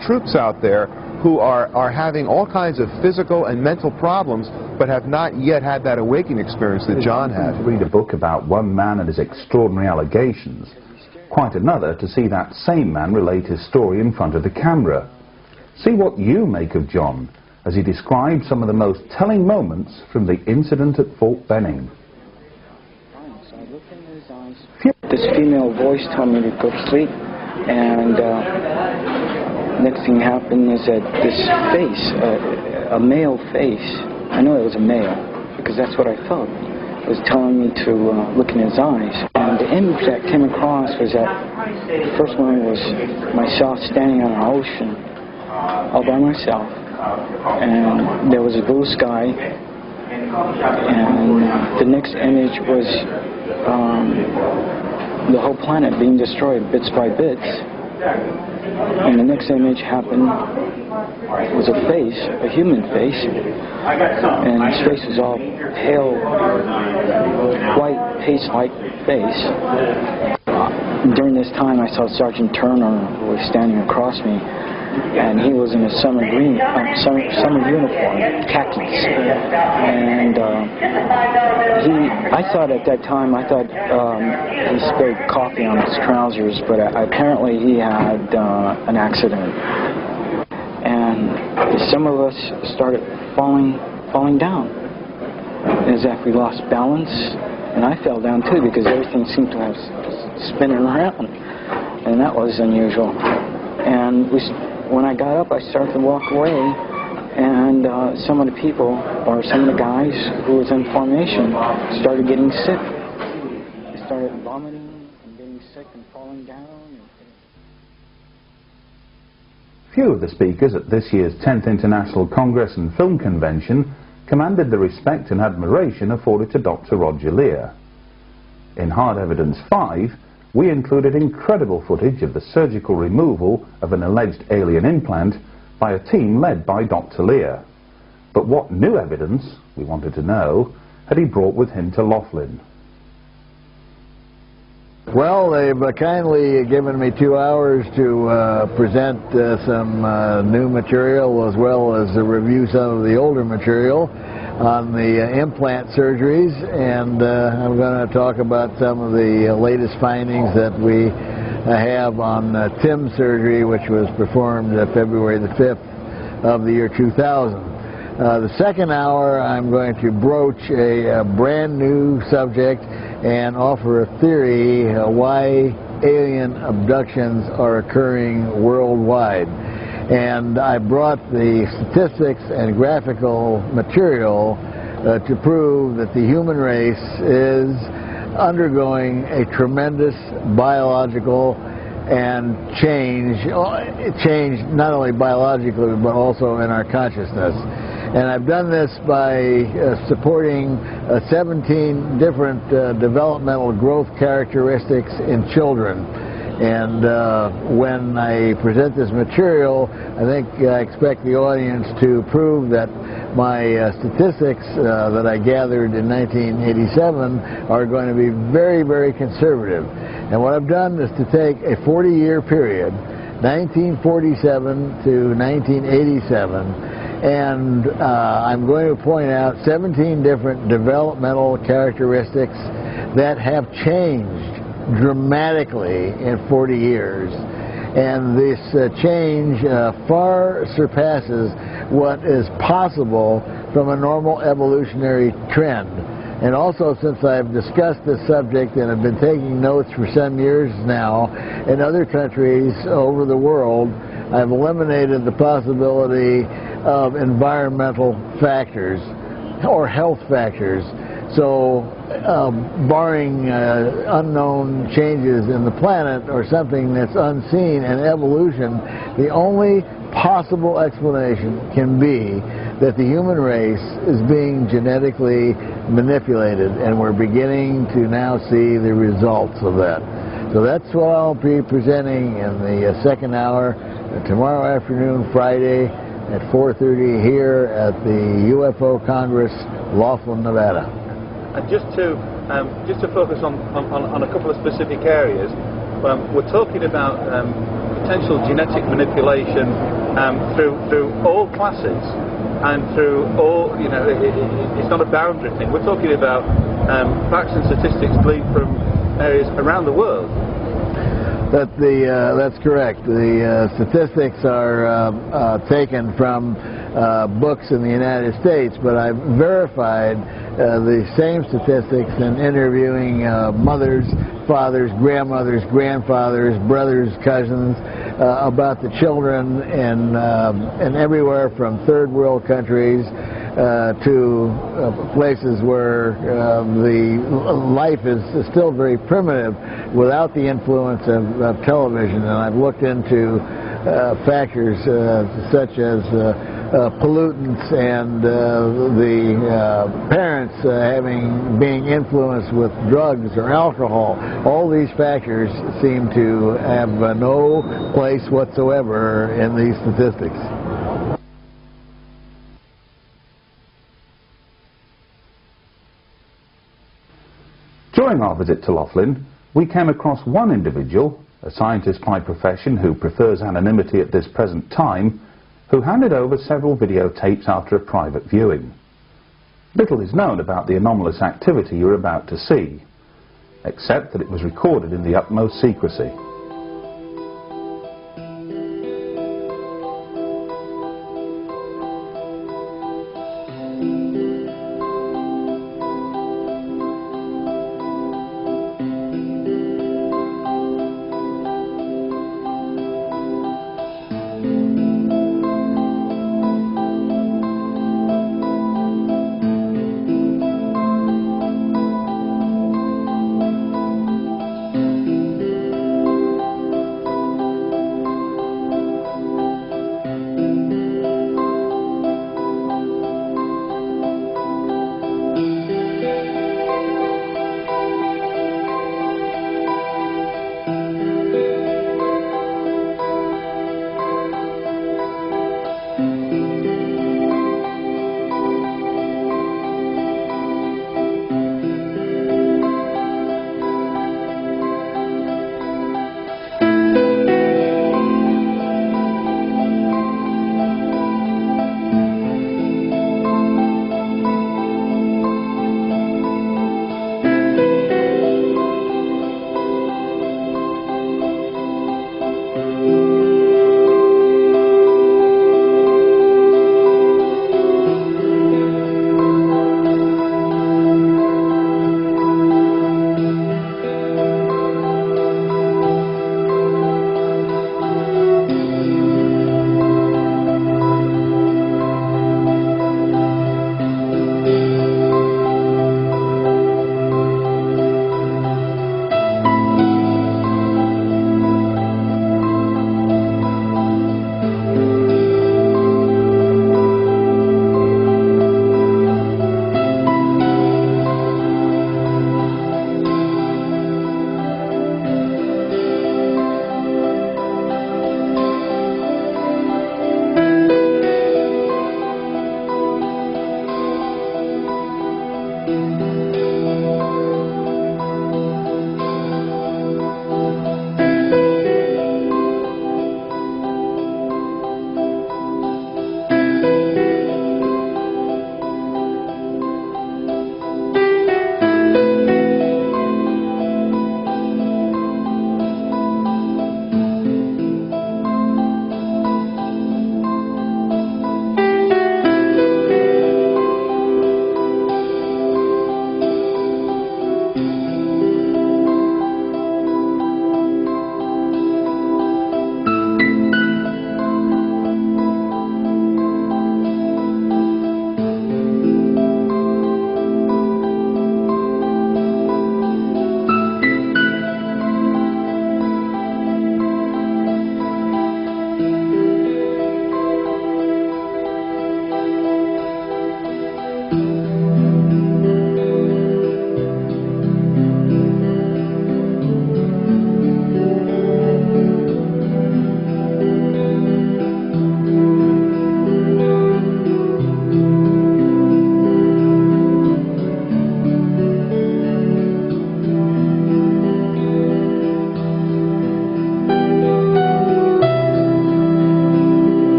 troops out there who are having all kinds of physical and mental problems, but have not yet had that awakening experience that John had. To read a book about one man and his extraordinary allegations, quite another to see that same man relate his story in front of the camera. See what you make of John as he describes some of the most telling moments from the incident at Fort Benning. This female voice told me to go to sleep, and next thing happened is that this face, a male face, I know it was a male because that's what I felt, was telling me to look in his eyes. And the image that came across was that the first one was myself standing on an ocean all by myself, and there was a blue sky, and the next image was the whole planet being destroyed bits by bits. And the next image happened was a face, a human face, and his face was all pale, white, paste-like face. During this time, I saw Sergeant Turner, who was standing across me, and he was in a summer uniform, khakis. And I thought at that time, he spilled coffee on his trousers, but apparently he had an accident. And some of us started falling down, as if we lost balance. And I fell down too, because everything seemed to have spinning around, and that was unusual. And when I got up, I started to walk away, and some of the people, or some of the guys who was in formation, started getting sick. They started vomiting and getting sick and falling down. Few of the speakers at this year's 10th International Congress and Film Convention commanded the respect and admiration afforded to Dr. Roger Leir. In Hard Evidence 5, we included incredible footage of the surgical removal of an alleged alien implant by a team led by Dr. Leir. But what new evidence, we wanted to know, had he brought with him to Laughlin? Well, they've kindly given me 2 hours to present some new material, as well as review some of the older material on the implant surgeries, and I'm going to talk about some of the latest findings that we have on TIM surgery, which was performed February the 5th of the year 2000. The second hour, I'm going to broach a brand new subject and offer a theory why alien abductions are occurring worldwide. And I brought the statistics and graphical material to prove that the human race is undergoing a tremendous biological and change not only biologically but also in our consciousness. And I've done this by supporting 17 different developmental growth characteristics in children. And when I present this material, I expect the audience to prove that my statistics that I gathered in 1987 are going to be very, very conservative. And what I've done is to take a 40-year period, 1947 to 1987, and I'm going to point out 17 different developmental characteristics that have changed dramatically in 40 years. And this change far surpasses what is possible from a normal evolutionary trend. And also, since I've discussed this subject and have been taking notes for some years now in other countries over the world, I've eliminated the possibility of environmental factors or health factors. So, barring unknown changes in the planet or something that's unseen in evolution, the only possible explanation can be that the human race is being genetically manipulated, and we're beginning to now see the results of that. So that's what I'll be presenting in the second hour tomorrow afternoon, Friday, at 4:30 here at the UFO Congress, Laughlin, Nevada. And just to focus on a couple of specific areas, we're talking about potential genetic manipulation through all classes and through all, you know, it's not a boundary thing. We're talking about facts and statistics gleaned from areas around the world. That's correct. The statistics are taken from books in the United States, but I've verified the same statistics in interviewing mothers, fathers, grandmothers, grandfathers, brothers, cousins, about the children in everywhere from third world countries to places where the life is still very primitive without the influence of television. And I've looked into factors such as pollutants and the parents being influenced with drugs or alcohol. All these factors seem to have no place whatsoever in these statistics. During our visit to Laughlin, we came across one individual, a scientist by profession who prefers anonymity at this present time, who handed over several videotapes after a private viewing. Little is known about the anomalous activity you're about to see, except that it was recorded in the utmost secrecy.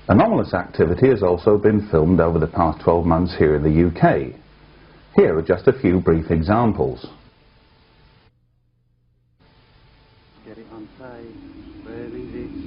Anomalous activity has also been filmed over the past 12 months here in the UK. Here are just a few brief examples. Get it on side. Where is it?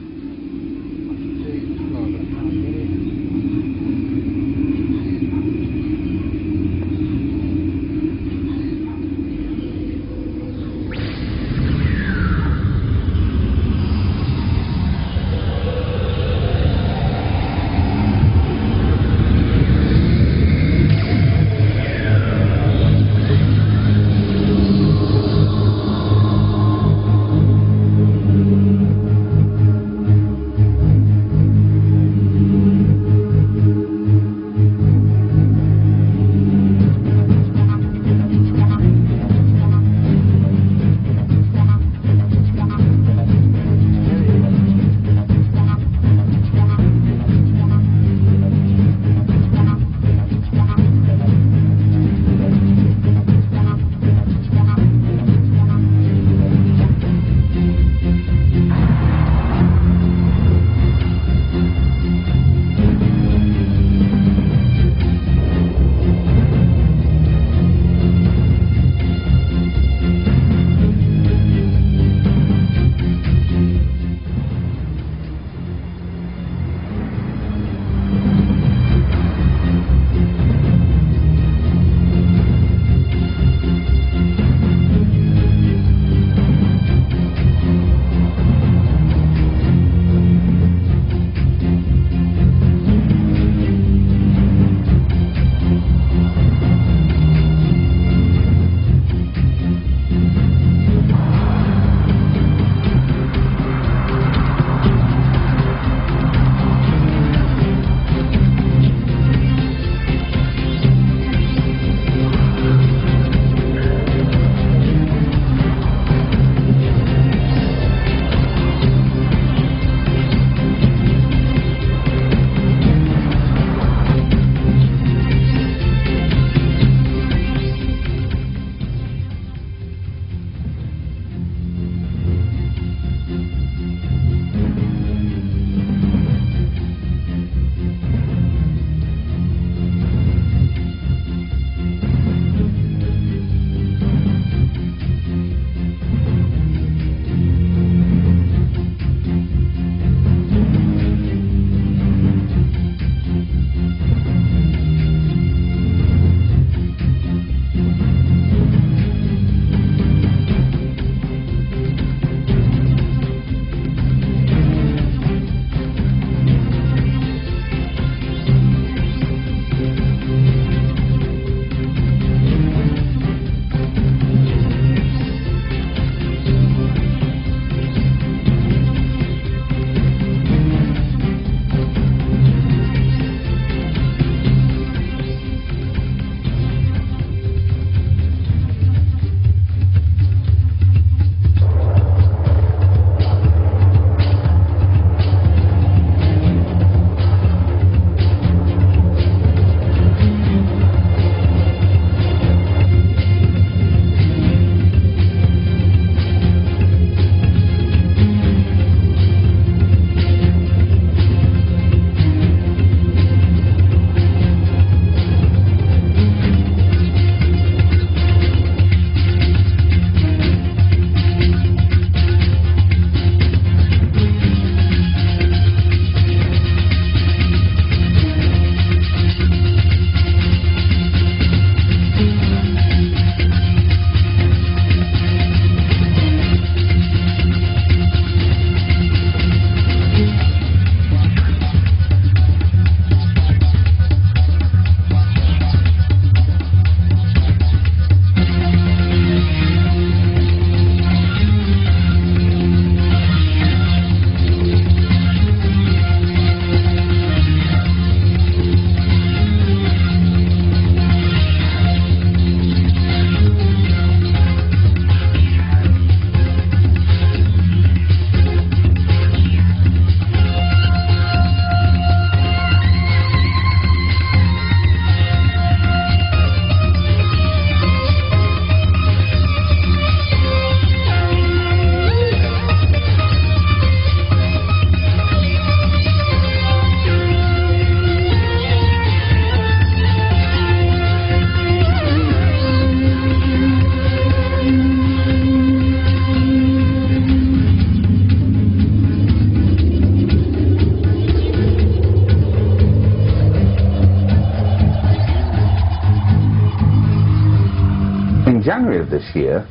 January of this year,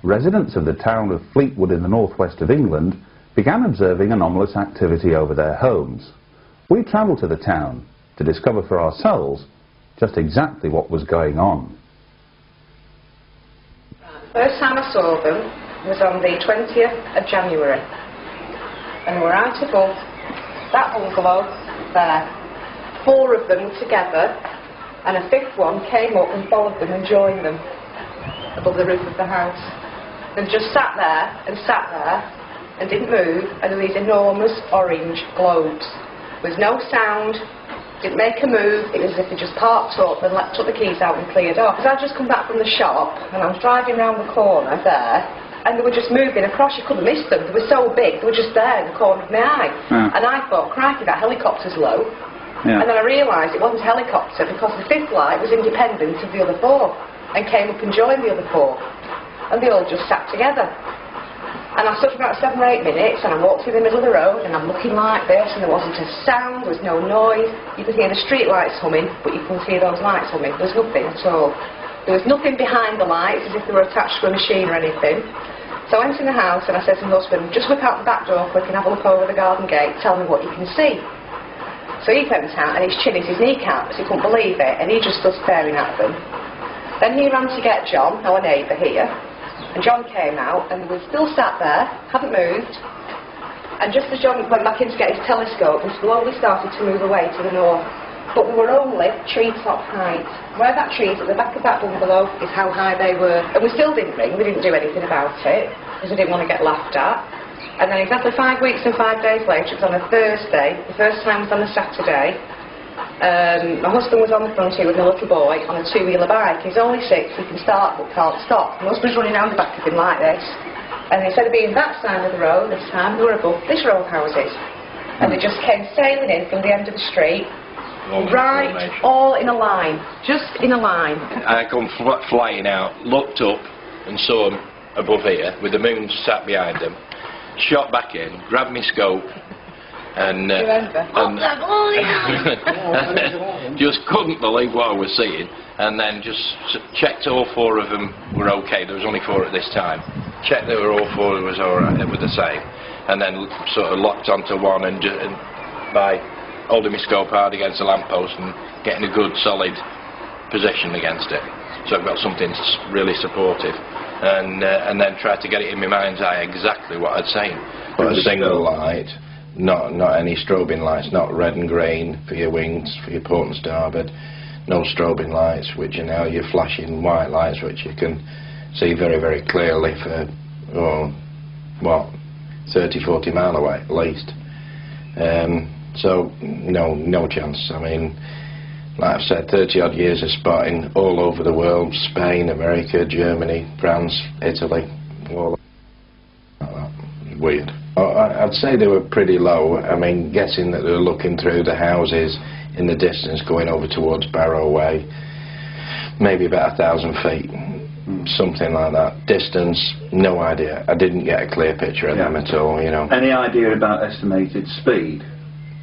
residents of the town of Fleetwood in the northwest of England began observing anomalous activity over their homes. We travelled to the town to discover for ourselves just exactly what was going on. First time I saw them was on the 20th of January, and they were right above that bungalow there. 4 of them together, and a 5th one came up and followed them and joined them above the roof of the house. And just sat there and didn't move, and there were these enormous orange globes. There was no sound, didn't make a move, it was as if they just parked up and took the keys out and cleared off. Because I'd just come back from the shop, and I was driving round the corner there, and they were just moving across, you couldn't miss them. They were so big, they were just there in the corner of my eye. And I thought, crikey, that helicopter's low. And then I realised it wasn't a helicopter because the 5th light was independent of the other 4 and came up and joined the other 4. And they all just sat together. And I stood for about 7 or 8 minutes, and I walked through the middle of the road, and I'm looking like this, and there wasn't a sound, there was no noise. You could hear the street lights humming, but you couldn't hear those lights humming. There was nothing at all. There was nothing behind the lights, as if they were attached to a machine or anything. So I went in the house, and I said to my husband, just whip out the back door quick and have a look over the garden gate, tell me what you can see. So he went out, and his chin is his kneecaps, he couldn't believe it, and he just stood staring at them. Then he ran to get John, our neighbour here, and John came out, and they were still sat there, hadn't moved, and just as John went back in to get his telescope, they slowly started to move away to the north. But we were only treetop height. Where that tree is at the back of that bungalow is how high they were. And we still didn't ring, we didn't do anything about it, because we didn't want to get laughed at. And then exactly 5 weeks and 5 days later, it was on a Thursday, the first time was on a Saturday. My husband was on the front here with my little boy on a 2-wheeler bike. He's only 6, he can start but can't stop. My husband's running around the back of him like this. And instead of being that side of the road this time, they were above this row of houses. And they just came sailing in from the end of the street, right, all in a line, just in a line. I come flying out, looked up and saw them above here with the moon sat behind them. Shot back in, grabbed my scope, and just couldn't believe what I was seeing, and then just checked all 4 of them were okay. There was only 4 at this time. Checked they were all 4 was alright, they were the same, and then sort of locked onto one, and by holding my scope hard against the lamppost and getting a good solid position against it, so I've got something really supportive. And then tried to get it in my mind's eye exactly what I'd seen. But a single light, not any strobing lights, not red and green for your wings, for your port and starboard, no strobing lights, which are now your flashing white lights, which you can see very, very clearly for, 30, 40 mile away at least. So, no chance. I mean, like I've said, 30 odd years of spotting all over the world, Spain, America, Germany, France, Italy, all like that. Weird. I'd say they were pretty low. I mean, guessing that they were looking through the houses in the distance going over towards Barrow Way, maybe about 1,000 feet, something like that. Distance, no idea. I didn't get a clear picture of them at all, Any idea about estimated speed?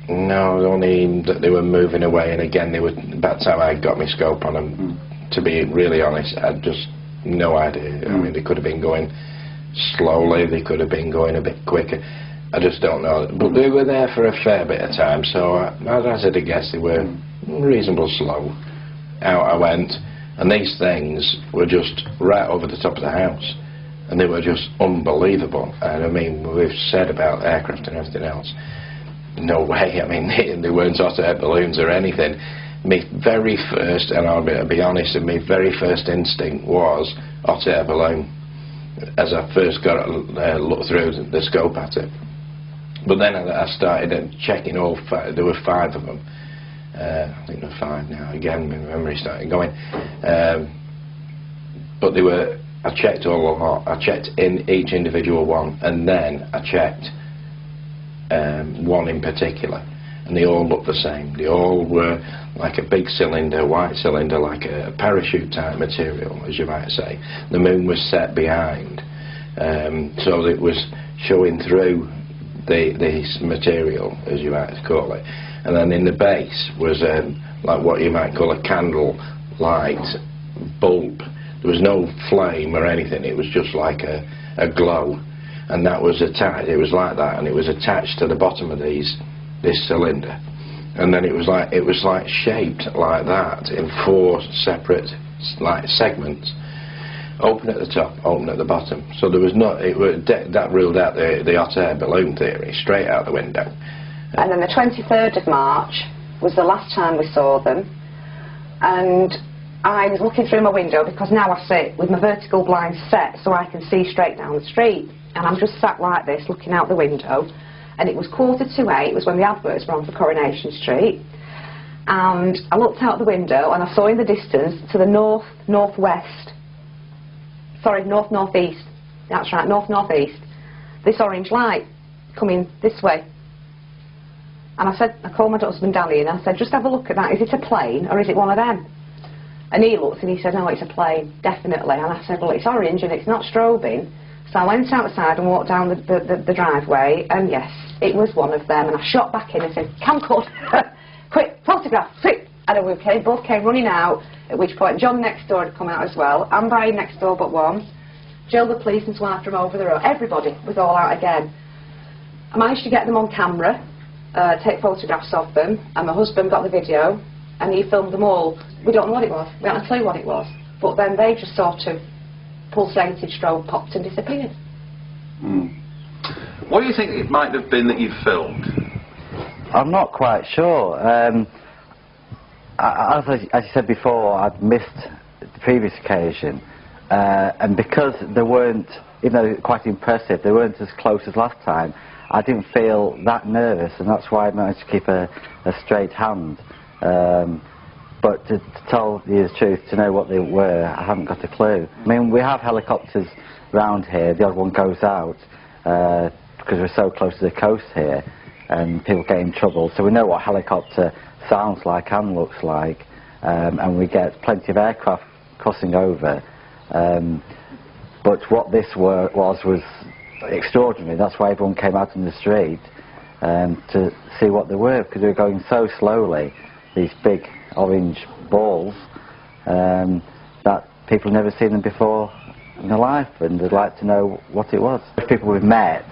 No, only that they were moving away, and again, they were, about the time I got my scope on them, to be really honest, I had just no idea. I mean, they could have been going slowly, they could have been going a bit quicker, I just don't know. But they were there for a fair bit of time, so I'd hazard a guess they were reasonable slow. Out I went, and these things were just right over the top of the house, and they were just unbelievable. And I mean, we've said about aircraft and everything else. No way, I mean, they weren't hot air balloons or anything. My very first, and I'll be honest, my very first instinct was hot air balloon, as I first got looked through the scope at it. But then I started checking all 5, there were 5 of them. I think there are 5 now, again, my memory started going. But they were, I checked all of them, I checked in each individual one, and then I checked one in particular, and they all looked the same. They all were like a big cylinder, white cylinder, like a parachute type material, as you might say. The moon was set behind, so it was showing through this material, as you might call it. And then in the base was like what you might call a candle light bulb. There There was no flame or anything. It was just like a glow, and that was attached. It was like that, and it was attached to the bottom of this cylinder, and then it was like shaped like that in 4 separate like segments. Open at the top, open at the bottom. So there was not. That ruled out the hot air balloon theory straight out the window. And then the 23rd of March was the last time we saw them, and I was looking through my window because now I sit with my vertical blinds set so I can see straight down the street, and I'm just sat like this looking out the window, and it was 7:45. It was when the adverts were on for Coronation Street, and I looked out the window and I saw in the distance to the north-northwest, sorry, north-northeast, that's right, north-northeast, this orange light coming this way. And I called my husband Danny and I said, just have a look at that, is it a plane or is it one of them? And he looked and he said, no, it's a plane, definitely. And I said, well, it's orange and it's not strobing. So I went outside and walked down the driveway, and yes, it was one of them. And I shot back in and said, camcorder, quick, photograph, quick. And then we both came running out, at which point John next door had come out as well, and Brian next door but one, Jill the policeman's wife from over the road, everybody was all out again. I managed to get them on camera, take photographs of them, and my husband got the video, and he filmed them all. We don't know what it was, we hadn't a clue what it was, but then they just sort of pulsated, strobe, popped and disappeared. What do you think it might have been that you filmed? I'm not quite sure. As you said before, I'd missed the previous occasion, and because they weren't, even though they were quite impressive, they weren't as close as last time, I didn't feel that nervous, and that's why I managed to keep a straight hand. But to tell you the truth, to know what they were, I haven't got a clue. I mean, we have helicopters around here, the odd one goes out, because we're so close to the coast here, and people get in trouble, so we know what helicopter sounds like and looks like, and we get plenty of aircraft crossing over. But what this was extraordinary. That's why everyone came out in the street to see what they were, because they were going so slowly, these big orange balls, that people had never seen them before in their life, and they'd like to know what it was. People we've met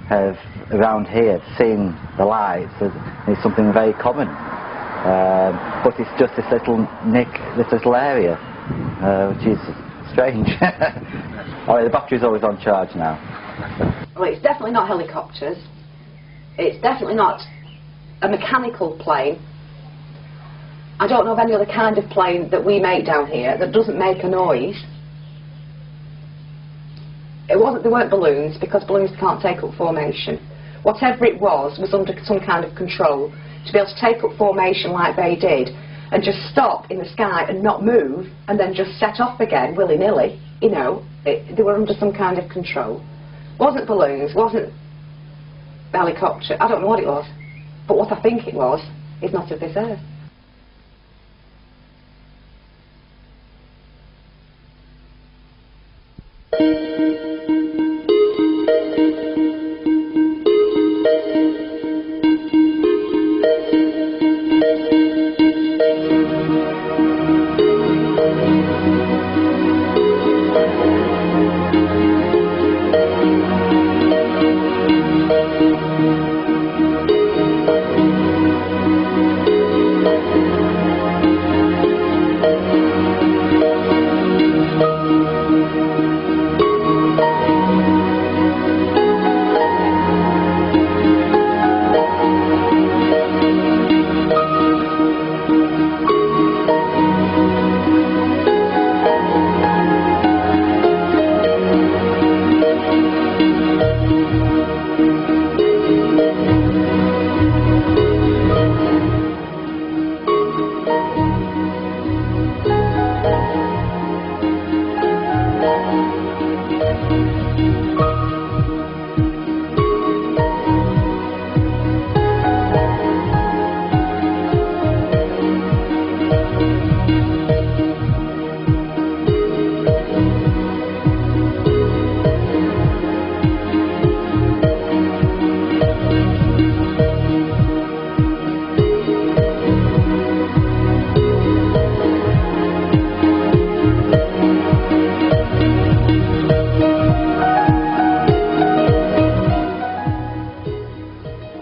have around here seen the lights, and it's something very common, but it's just this little nick, this little area, which is strange. Oh, the battery's always on charge now. Well, it's definitely not helicopters, it's definitely not a mechanical plane. I don't know of any other kind of plane that we make down here that doesn't make a noise. They weren't balloons, because balloons can't take up formation. Whatever it was under some kind of control to be able to take up formation like they did and just stop in the sky and not move and then just set off again willy-nilly. You know, they were under some kind of control. Wasn't balloons, wasn't helicopter, I don't know what it was, but what I think it was is not of this earth.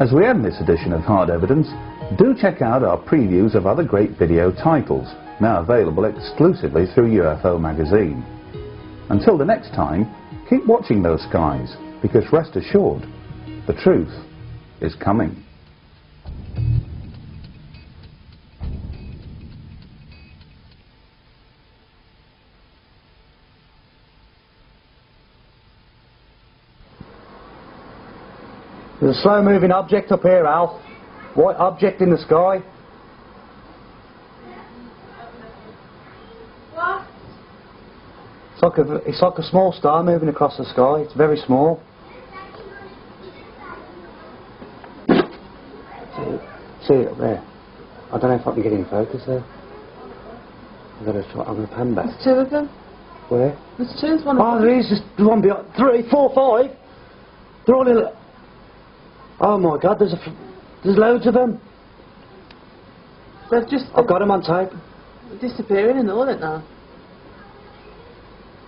As we end this edition of Hard Evidence, do check out our previews of other great video titles, now available exclusively through UFO Magazine. Until the next time, keep watching those skies, because rest assured, the truth is coming. There's a slow-moving object up here, Al. White object in the sky. What? It's like a small star moving across the sky. It's very small. See it up there? I don't know if I can get in focus there. I'm going to pan back. There's two of them. Where? There's two. There's one. Oh, there is. There's one behind. 3, 4, 5. They're all in. Oh my God! There's loads of them. They've just. I've got them on tape. Disappearing and all, aren't they?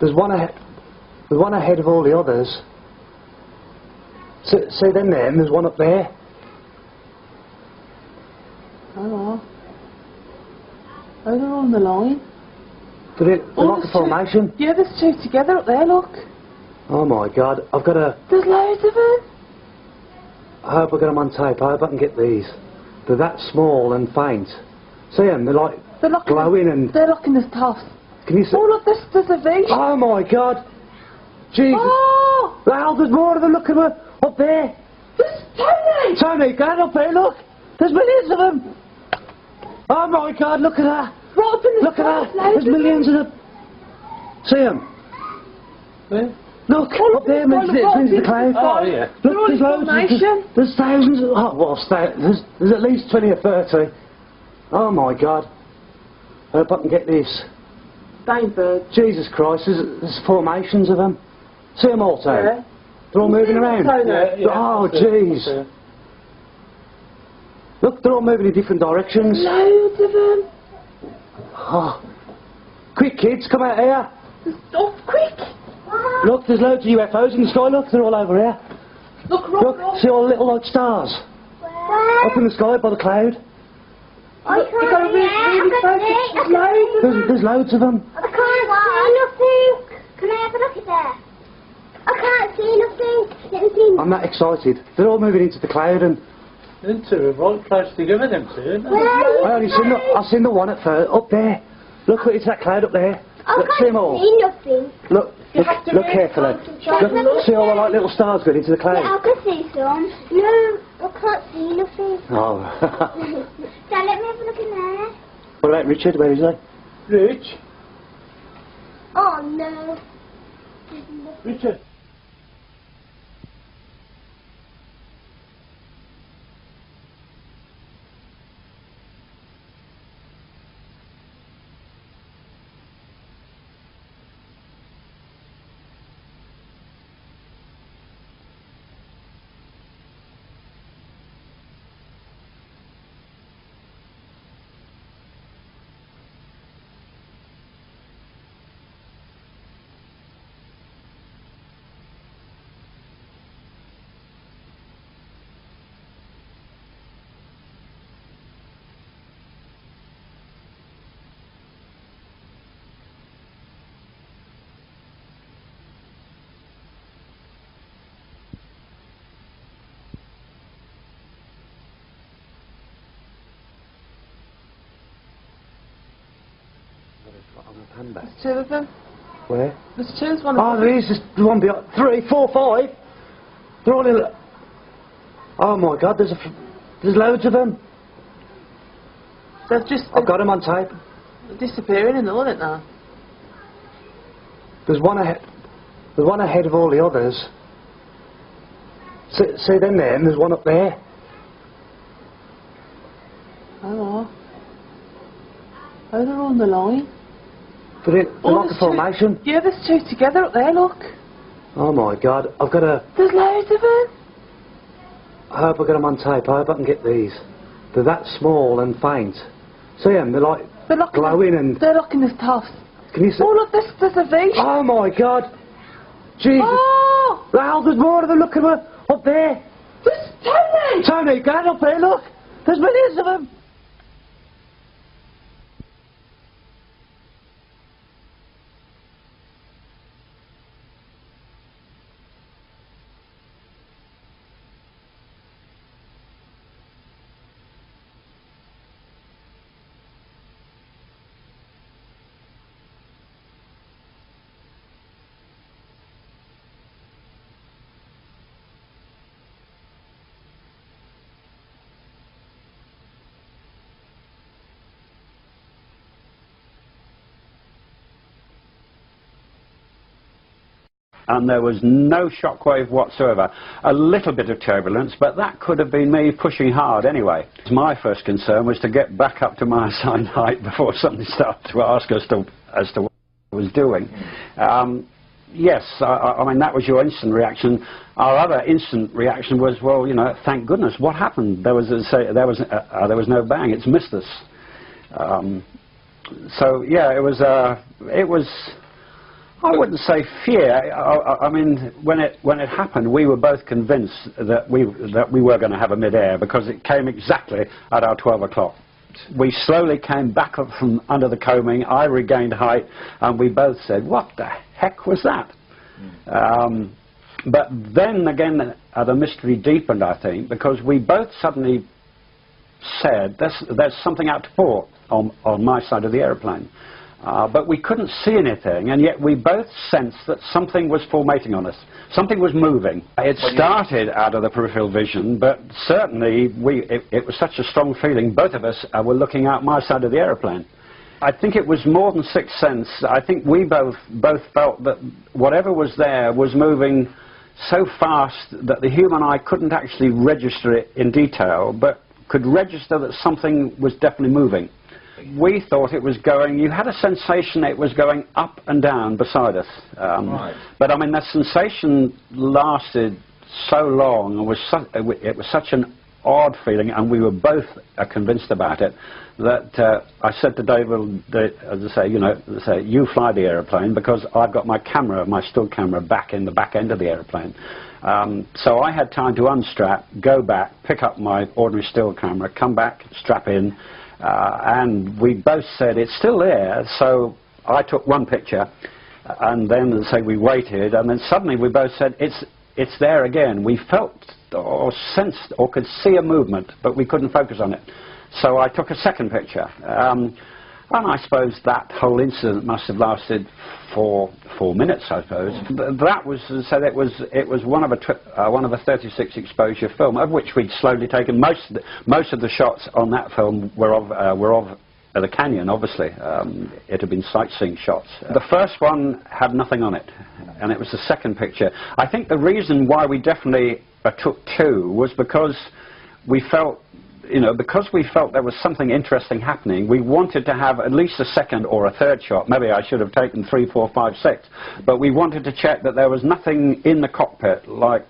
There's one ahead. There's one ahead of all the others. See them there, and there's one up there. Oh, they're all on the line. They're like a formation. Yeah, there's two together up there. Look. Oh my God! I've got a. There's loads of them. I hope I get them on tape. I hope I can get these. They're that small and faint. See them? They're like glowing and. They're looking the toss. Can you see? Oh look, there's a V. Oh my God! Jesus! Oh! Al, there's more of them. Look at them up there. There's Tony. Tony, go up there. Look. There's millions of them. Oh my God! Look at that. Right up in the Look at that. There's millions of them. See them? Where? Look, up there, into the cloud. Oh, yeah. Look, there's loads. There's thousands. There's at least 20 or 30. Oh my God. I hope I can get this. Bainbird. Jesus Christ, there's formations of them. See them all, Tony? Yeah. They're all moving around. Yeah, oh, jeez. Look, they're all moving in different directions. Loads of them. Oh. Quick, kids, come out here. Oh, quick. Look, there's loads of UFOs in the sky. Look, they're all over here. Look, see all the little like stars? Where? Up in the sky by the cloud. I can't you got to really focus. There's loads of them. I can't see nothing. Can I have a look at that? I can't see nothing. I'm that excited. They're all moving into the cloud and... Into right close together, them two. I've seen the one at first, up there. Look, it's that cloud up there. I can't see nothing. Look carefully. Look, see all the like little stars going into the cloud. Yeah, I can see some. No, I can't see nothing. Oh. Dad, let me have a look in there. What about Richard? Where is he? Rich? Oh no. Richard. There's two of them. Where? There's two. There's one. Oh, there is. There's one behind. 3, 4, 5. They're all in. Oh my God! There's loads of them. They've just. I've got them on tape. They're disappearing and all, aren't they? There's one ahead. There's one ahead of all the others. See them there, and there's one up there. Oh. Oh, they're all on the line. They're like a formation. Yeah, there's two together up there, look. Oh my God, I've got a... There's loads of them. I hope I get them on tape. I hope I can get these. They're that small and faint. See them? They're like glowing and... They're looking the toss. Can you see? Oh look, there's a V. Oh my God. Jesus. Oh! Al, there's more of them. Look at them up there. There's Tony! Tony, go up here, look! There's millions of them! And there was no shockwave whatsoever. A little bit of turbulence, but that could have been me pushing hard anyway. My first concern was to get back up to my assigned height before somebody started to ask us as to what I was doing. Yes, I mean, that was your instant reaction. Our other instant reaction was, well, you know, thank goodness, what happened? There was no bang, it's missed us. So, yeah, it was, I wouldn't say fear. I mean, when it happened, we were both convinced that we were going to have a mid-air because it came exactly at our 12 o'clock. We slowly came back up from under the coaming. I regained height, and we both said, "What the heck was that?" But then again, the mystery deepened, I think, because we both suddenly said, "There's something out to port on my side of the aeroplane." But we couldn't see anything, and yet we both sensed that something was formating on us. Something was moving. It started out of the peripheral vision, but certainly it was such a strong feeling. Both of us were looking out my side of the aeroplane. I think it was more than sixth sense. I think we both felt that whatever was there was moving so fast that the human eye couldn't actually register it in detail, but could register that something was definitely moving. We thought it was going, you had a sensation it was going up and down beside us. Right. But I mean, that sensation lasted so long, and it was such an odd feeling, and we were both convinced about it, that I said to David, as I say, you know, you fly the aeroplane, because I've got my camera, my still camera, back in the back end of the aeroplane. So I had time to unstrap, go back, pick up my ordinary still camera, come back, strap in, and we both said it's still there. So I took one picture, and then say we waited, and then suddenly we both said it's there again. We felt or sensed or could see a movement, but we couldn't focus on it. So I took a second picture, and I suppose that whole incident must have lasted for 4 minutes, I suppose. That was, so it was one of a 36 exposure film, of which we'd slowly taken. Most of the shots on that film were of the canyon, obviously. It had been sightseeing shots. The first one had nothing on it, and it was the second picture. I think the reason why we definitely took two was because we felt, you know, because we felt there was something interesting happening. We wanted to have at least a second or a third shot. Maybe I should have taken 3, 4, 5, 6. But we wanted to check that there was nothing in the cockpit, like,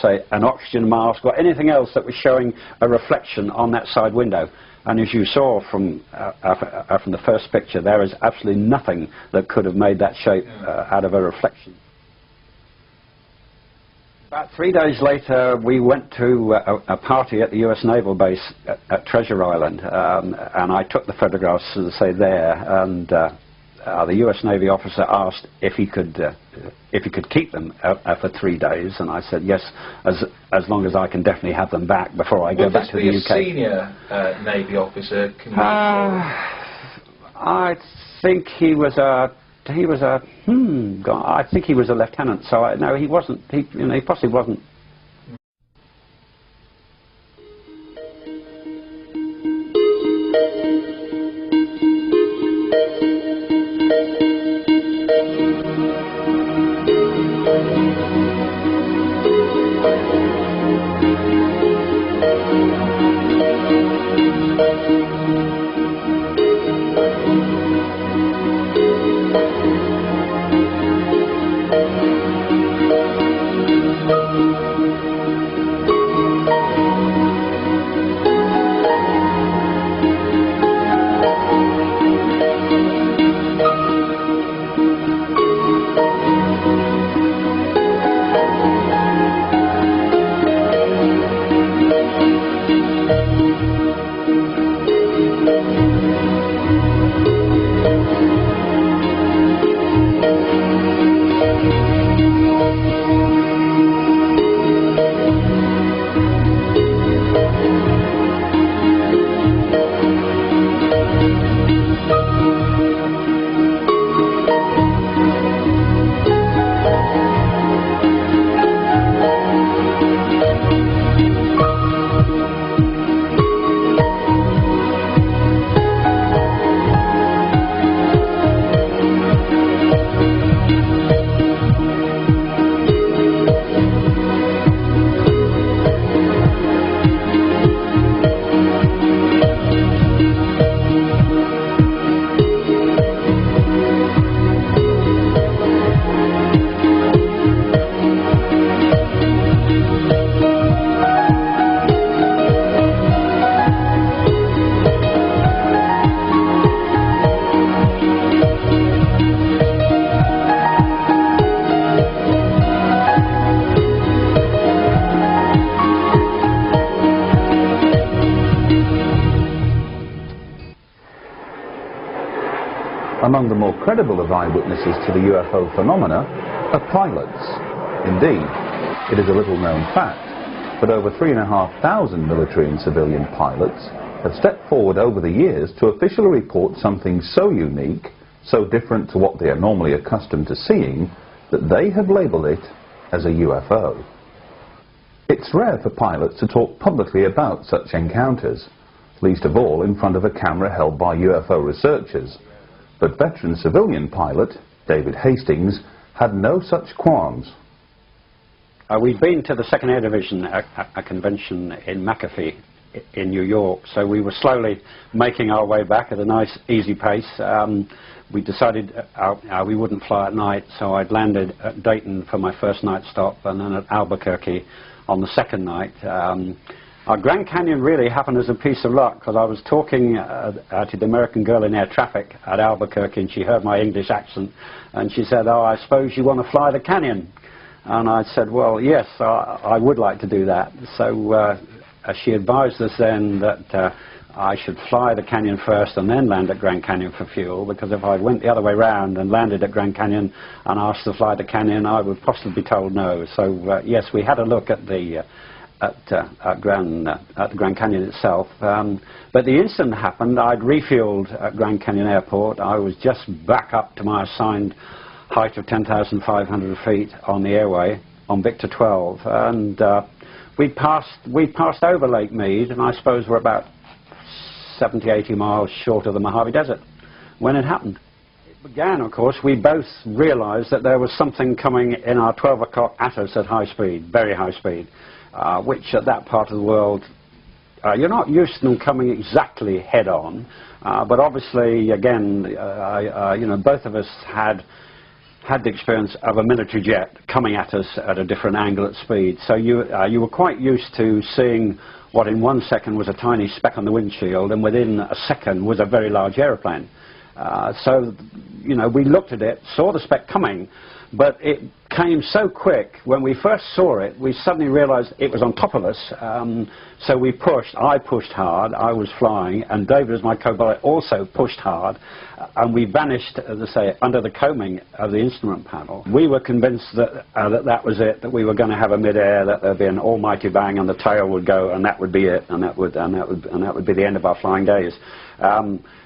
say, an oxygen mask or anything else that was showing a reflection on that side window. And as you saw from the first picture, there is absolutely nothing that could have made that shape out of a reflection. About 3 days later, we went to a party at the US Naval Base at Treasure Island, and I took the photographs, as I say, there, and the US Navy officer asked if he could keep them for 3 days, and I said yes, as long as I can definitely have them back before I go back to the UK. Would this be a senior Navy officer? I think he was a I think he was a lieutenant, so no, he wasn't. He possibly wasn't. Among the more credible of eyewitnesses to the UFO phenomena are pilots. Indeed, it is a little-known fact, but over 3,500 military and civilian pilots have stepped forward over the years to officially report something so unique, so different to what they are normally accustomed to seeing, that they have labelled it as a UFO. It's rare for pilots to talk publicly about such encounters, least of all in front of a camera held by UFO researchers. But veteran civilian pilot David Hastings had no such qualms. We'd been to the 2nd Air Division, a convention in McAfee in New York, so we were slowly making our way back at a nice easy pace. We decided we wouldn't fly at night, so I'd landed at Dayton for my first night stop and then at Albuquerque on the second night. Our Grand Canyon really happened as a piece of luck, because I was talking to the American girl in air traffic at Albuquerque, and she heard my English accent, and she said, "Oh, I suppose you want to fly the canyon?" And I said, "Well, yes, I would like to do that." So she advised us then that I should fly the canyon first and then land at Grand Canyon for fuel, because if I went the other way round and landed at Grand Canyon and asked to fly the canyon, I would possibly be told no. So yes, we had a look at the Grand Canyon itself, but the incident happened. I'd refueled at Grand Canyon Airport. I was just back up to my assigned height of 10,500 feet on the airway on Victor 12, and we passed over Lake Mead, and I suppose we're about 70-80 miles short of the Mojave Desert when it happened. It began, of course, we both realized that there was something coming in our 12 o'clock at us at high speed, very high speed, which at that part of the world, you're not used to them coming exactly head on, but obviously, again, you know, both of us had the experience of a military jet coming at us at a different angle at speed. So you were quite used to seeing what in 1 second was a tiny speck on the windshield, and within a second was a very large aeroplane. So, you know, we looked at it, saw the speck coming, but it came so quick. When we first saw it, we suddenly realized it was on top of us. So we pushed. I pushed hard. I was flying, and David, as my co-pilot, also pushed hard, and we vanished, as I say, under the coaming of the instrument panel. We were convinced that that was it, that we were going to have a mid-air, that there'd be an almighty bang, and the tail would go, and that would be it, and that would be the end of our flying days.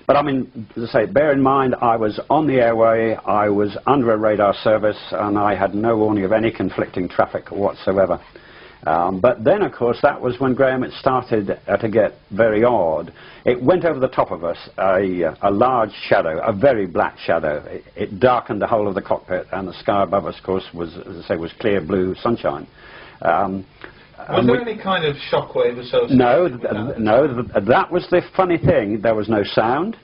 But I mean, as I say, bear in mind, I was on the airway, I was under a radar service, and I had no warning of any conflicting traffic whatsoever. But then, of course, that was when, Graham, it started to get very odd. It went over the top of us, a large shadow, a very black shadow. It darkened the whole of the cockpit, and the sky above us, of course, was, as I say, was clear blue sunshine. Was there any kind of shockwave associated with that? No, that was the funny thing. There was no sound.